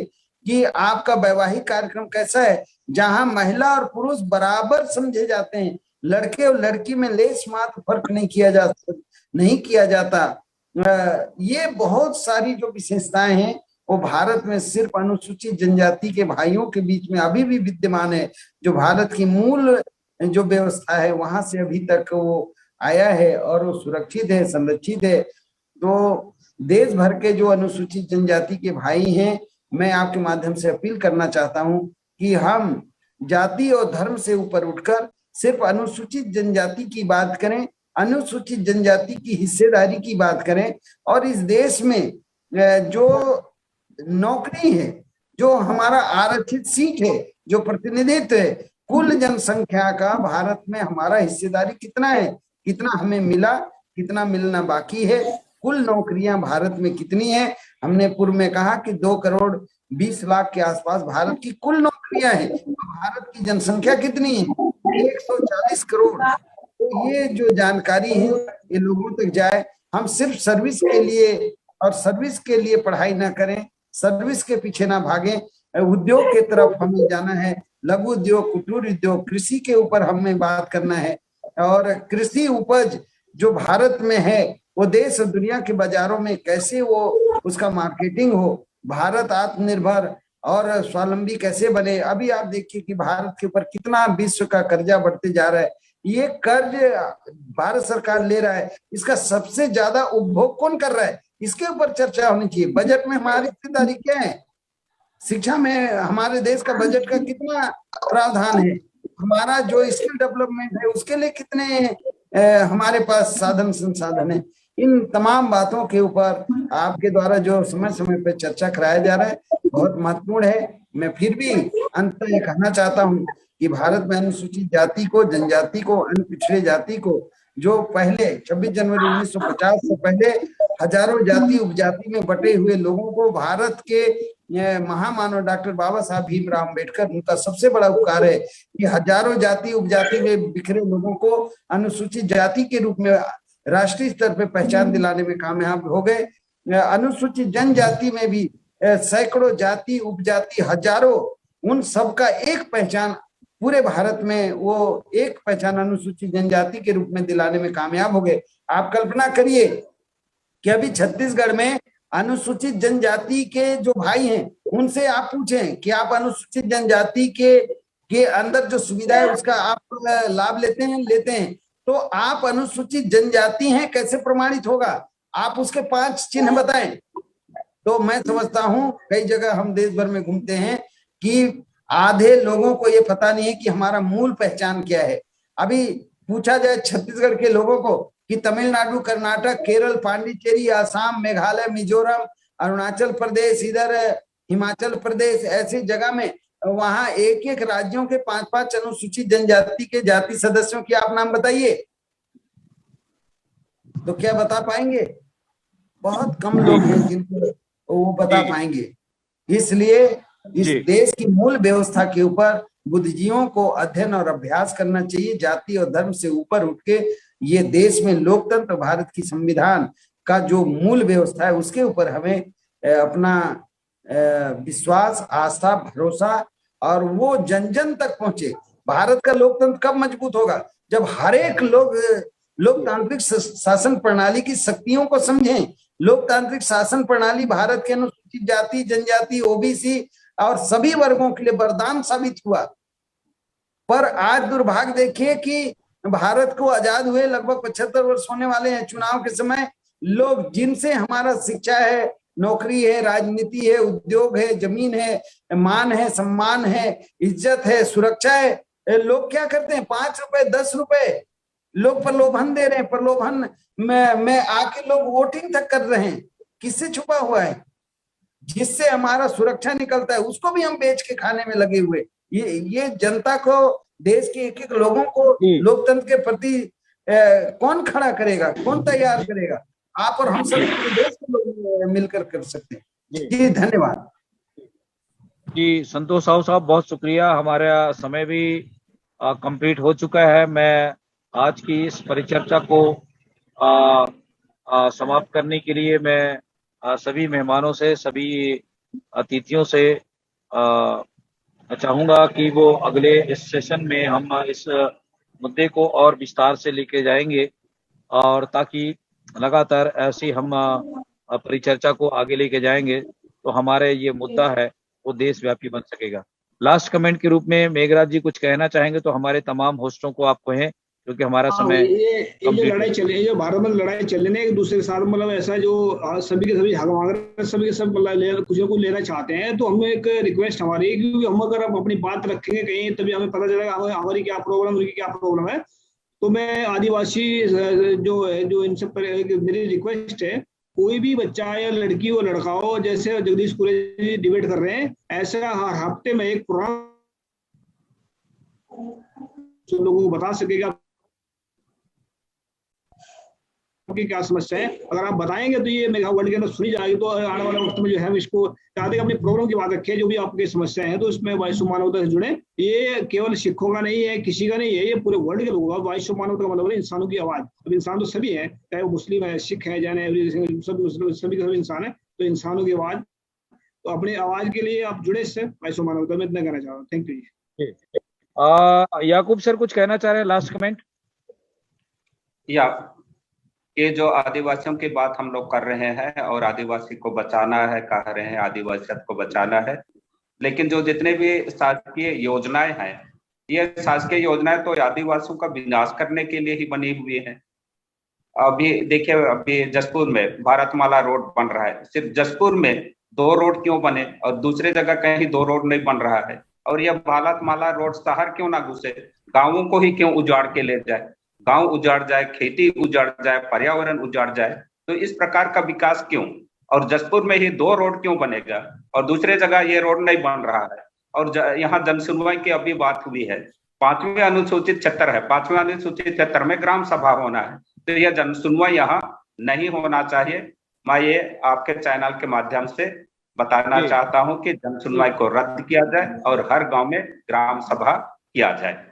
कि आपका वैवाहिक कार्यक्रम कैसा है, जहां महिला और पुरुष बराबर समझे जाते हैं, लड़के और लड़की में लेस मात्र फर्क नहीं किया जाता। ये बहुत सारी जो विशेषताएं हैं वो भारत में सिर्फ अनुसूचित जनजाति के भाइयों के बीच में अभी भी विद्यमान है। जो भारत की मूल जो व्यवस्था है वहां से अभी तक वो आया है और वो सुरक्षित है, संरक्षित है। तो देश भर के जो अनुसूचित जनजाति के भाई हैं, मैं आपके माध्यम से अपील करना चाहता हूं कि हम जाति और धर्म से ऊपर उठकर सिर्फ अनुसूचित जनजाति की बात करें, अनुसूचित जनजाति की हिस्सेदारी की बात करें, और इस देश में जो नौकरी है, जो हमारा आरक्षित सीट है, जो प्रतिनिधित्व है, कुल जनसंख्या का भारत में हमारा हिस्सेदारी कितना है, कितना हमें मिला, कितना मिलना बाकी है, कुल नौकरियां भारत में कितनी है। हमने पूर्व में कहा कि 2,20,00,000 के आसपास भारत की कुल नौकरियां हैं। भारत की जनसंख्या कितनी है? 140 करोड़। तो ये जो जानकारी है ये लोगों तक जाए। हम सिर्फ सर्विस के लिए और सर्विस के लिए पढ़ाई ना करें, सर्विस के पीछे ना भागें, उद्योग के तरफ हमें जाना है, लघु उद्योग, कुटीर उद्योग, कृषि के ऊपर हमें बात करना है। और कृषि उपज जो भारत में है वो देश और दुनिया के बाजारों में कैसे वो उसका मार्केटिंग हो, भारत आत्मनिर्भर और स्वावलंबी कैसे बने। अभी आप देखिए कि भारत के ऊपर कितना विश्व का कर्जा बढ़ते जा रहा है। ये कर्ज भारत सरकार ले रहा है, इसका सबसे ज्यादा उपभोग कौन कर रहा है, इसके ऊपर चर्चा होनी चाहिए। बजट में हमारी हिस्सेदारी क्या है, शिक्षा में हमारे देश का बजट का कितना प्रावधान है, हमारा जो स्किल डेवलपमेंट है उसके लिए कितने हमारे पास साधन संसाधन है। इन तमाम बातों के ऊपर आपके द्वारा जो समय समय पर चर्चा कराया जा रहा है बहुत महत्वपूर्ण है। मैं फिर भी अंत में कहना चाहता हूं कि भारत में अनुसूचित जाति को, जनजाति को, अन्य पिछड़े जाति को जो पहले 26 जनवरी 1950 से पहले हजारों जाति उपजाति में बटे हुए लोगों को भारत के महामानव डॉक्टर बाबा साहब भीमराव अम्बेडकर, उनका सबसे बड़ा उपकार है कि हजारों जाति उपजाति में बिखरे लोगों को अनुसूचित जाति के रूप में राष्ट्रीय स्तर पर पहचान दिलाने में कामयाब हो गए। अनुसूचित जनजाति में भी सैकड़ों जाति उपजाति हजारों, उन सबका एक पहचान पूरे भारत में, वो एक पहचान अनुसूचित जनजाति के रूप में दिलाने में कामयाब हो गए। आप कल्पना करिए कि अभी छत्तीसगढ़ में अनुसूचित जनजाति के जो भाई हैं उनसे आप पूछें कि आप अनुसूचित जनजाति के अंदर जो सुविधा है उसका आप लाभ लेते हैं, तो आप अनुसूचित जनजाति हैं कैसे प्रमाणित होगा, आप उसके 5 चिन्ह बताएं। तो मैं समझता हूं कई जगह हम देश भर में घूमते हैं कि आधे लोगों को ये पता नहीं है कि हमारा मूल पहचान क्या है। अभी पूछा जाए छत्तीसगढ़ के लोगों को कि तमिलनाडु, कर्नाटक, केरल, पांडिचेरी, आसाम, मेघालय, मिजोरम, अरुणाचल प्रदेश, इधर हिमाचल प्रदेश, ऐसी जगह में वहां एक एक राज्यों के 5-5 अनुसूचित जनजाति के जाति सदस्यों की आप नाम बताइए, तो क्या बता पाएंगे? बहुत कम लोग हैं जिनको वो बता पाएंगे। इसलिए इस देश की मूल व्यवस्था के ऊपर बुद्धिजीवियों को अध्ययन और अभ्यास करना चाहिए। जाति और धर्म से ऊपर उठ के ये देश में लोकतंत्र, भारत की संविधान का जो मूल व्यवस्था है उसके ऊपर हमें अपना विश्वास, आस्था, भरोसा और वो जन जन तक पहुंचे। भारत का लोकतंत्र कब मजबूत होगा? जब हर एक लोग लोकतांत्रिक शासन प्रणाली की शक्तियों को समझें। लोकतांत्रिक शासन प्रणाली भारत के अनुसूचित जाति, जनजाति, ओबीसी और सभी वर्गों के लिए वरदान साबित हुआ। पर आज दुर्भाग्य देखिए कि भारत को आजाद हुए लगभग 75 वर्ष होने वाले हैं। चुनाव के समय लोग जिनसे हमारा शिक्षा है, नौकरी है, राजनीति है, उद्योग है, जमीन है, मान है, सम्मान है, इज्जत है, सुरक्षा है, लोग क्या करते हैं? 5 रुपए 10 रुपए लोग प्रलोभन दे रहे हैं। प्रलोभन में आके लोग वोटिंग तक कर रहे हैं। किससे छुपा हुआ है? जिससे हमारा सुरक्षा निकलता है उसको भी हम बेच के खाने में लगे हुए। ये जनता को, देश के एक एक लोगों को लोकतंत्र के प्रति कौन खड़ा करेगा, कौन तैयार करेगा? आप और हम सब देश के लोग मिलकर कर सकते हैं। जी धन्यवाद। जी संतोष साहब बहुत शुक्रिया। हमारा समय भी कंप्लीट हो चुका है। मैं आज की इस परिचर्चा को समाप्त करने के लिए मैं सभी मेहमानों से, सभी अतिथियों से चाहूंगा कि वो अगले इस सेशन में हम इस मुद्दे को और विस्तार से लेके जाएंगे और ताकि लगातार ऐसी हम परिचर्चा को आगे लेके जाएंगे तो हमारे ये मुद्दा है वो देशव्यापी बन सकेगा। लास्ट कमेंट के रूप में मेघराज जी कुछ कहना चाहेंगे तो हमारे तमाम होस्टों को आप कहें, क्योंकि हमारा समय ये जो लड़ाई चल जो भारत में लड़ाई चल रही है एक दूसरे के साथ, मतलब ऐसा जो सभी के सभी हक सभी के सब कुछ को लेना चाहते हैं, तो हमें एक रिक्वेस्ट हमारी है क्योंकि हम अगर अपनी बात रखेंगे कहीं तभी हमें पता चलेगा हमारी क्या प्रॉब्लम, उनकी क्या प्रॉब्लम है। तो मैं आदिवासी जो है जो इन सब मेरी रिक्वेस्ट है, कोई भी बच्चा या लड़की हो लड़का हो, जैसे जगदीश कुरेशी डिबेट कर रहे हैं, ऐसा हर हफ्ते में एक प्रोग्राम लोगों को बता सकेगा की क्या समस्या है। अगर आप बताएंगे तो ये मेगा वर्ल्ड के अंदर सुनी जाएगी, तो आने वाले वक्त में जो है इसको चाहते अपनी प्रॉब्लम की बात रखें, जो भी आपकी समस्याएं हैं तो इसमें वाइस मानवता से जुड़े। ये केवल सिखों का नहीं है, किसी का नहीं है, ये पूरे वर्ल्ड के लोगों का। वाइस मानवता का मतलब है इंसानों की आवाज। अब इंसान तो सभी है, चाहे वो मुस्लिम है, सिख है, जैन है, सभी इंसान है, तो इंसानों की आवाज, तो अपनी आवाज के लिए आप जुड़े इससे वाइस मानवता में। इतना कहना चाह रहा हूँ। Thank you. याकूब सर कुछ कहना चाह रहे हैं? Last comment. कि जो आदिवासियों की बात हम लोग कर रहे हैं और आदिवासी को बचाना है, कह रहे हैं आदिवासियत को बचाना है, लेकिन जो जितने भी शासकीय योजनाएं हैं, ये शासकीय योजनाएं तो आदिवासियों का विनाश करने के लिए ही बनी हुई है। अभी देखिए, अभी जसपुर में भारतमाला रोड बन रहा है, सिर्फ जसपुर में 2 रोड क्यों बने और दूसरे जगह कहीं 2 रोड नहीं बन रहा है? और यह भारतमाला रोड शहर क्यों ना घुसे, गांवों को ही क्यों उजाड़ के ले जाए? गांव उजाड़ जाए, खेती उजाड़ जाए, पर्यावरण उजाड़ जाए, तो इस प्रकार का विकास क्यों? और जसपुर में ही 2 रोड क्यों बनेगा और दूसरे जगह ये रोड नहीं बन रहा है? और यहाँ जनसुनवाई की अभी बात हुई है, 5वें अनुसूचित क्षेत्र है, 5वें अनुसूचित क्षेत्र में ग्राम सभा होना है, तो यह जनसुनवाई यहाँ नहीं होना चाहिए। मैं ये आपके चैनल के माध्यम से बताना चाहता हूं कि जनसुनवाई को रद्द किया जाए और हर गांव में ग्राम सभा किया जाए।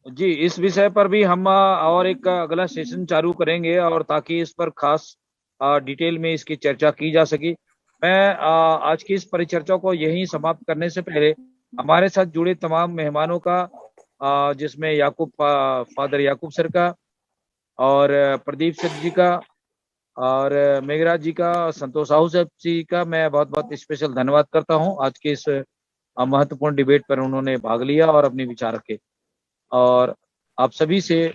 जी, इस विषय पर भी हम और एक अगला सेशन चालू करेंगे और ताकि इस पर खास डिटेल में इसकी चर्चा की जा सके। मैं आज की इस परिचर्चा को यहीं समाप्त करने से पहले हमारे साथ जुड़े तमाम मेहमानों का, जिसमें फादर याकूब सर का और प्रदीप सर जी का और मेघराज जी का, संतोष साहू साहब जी का मैं बहुत बहुत स्पेशल धन्यवाद करता हूं। आज के इस महत्वपूर्ण डिबेट पर उन्होंने भाग लिया और अपने विचार रखे। और आप सभी से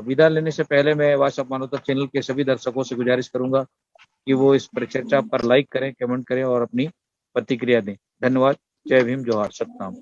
विदा लेने से पहले मैं वॉइस ऑफ मानवता चैनल के सभी दर्शकों से गुजारिश करूंगा कि वो इस परिचर्चा पर लाइक करें, कमेंट करें और अपनी प्रतिक्रिया दें। धन्यवाद। जय भीम, जोहार, सतनाम।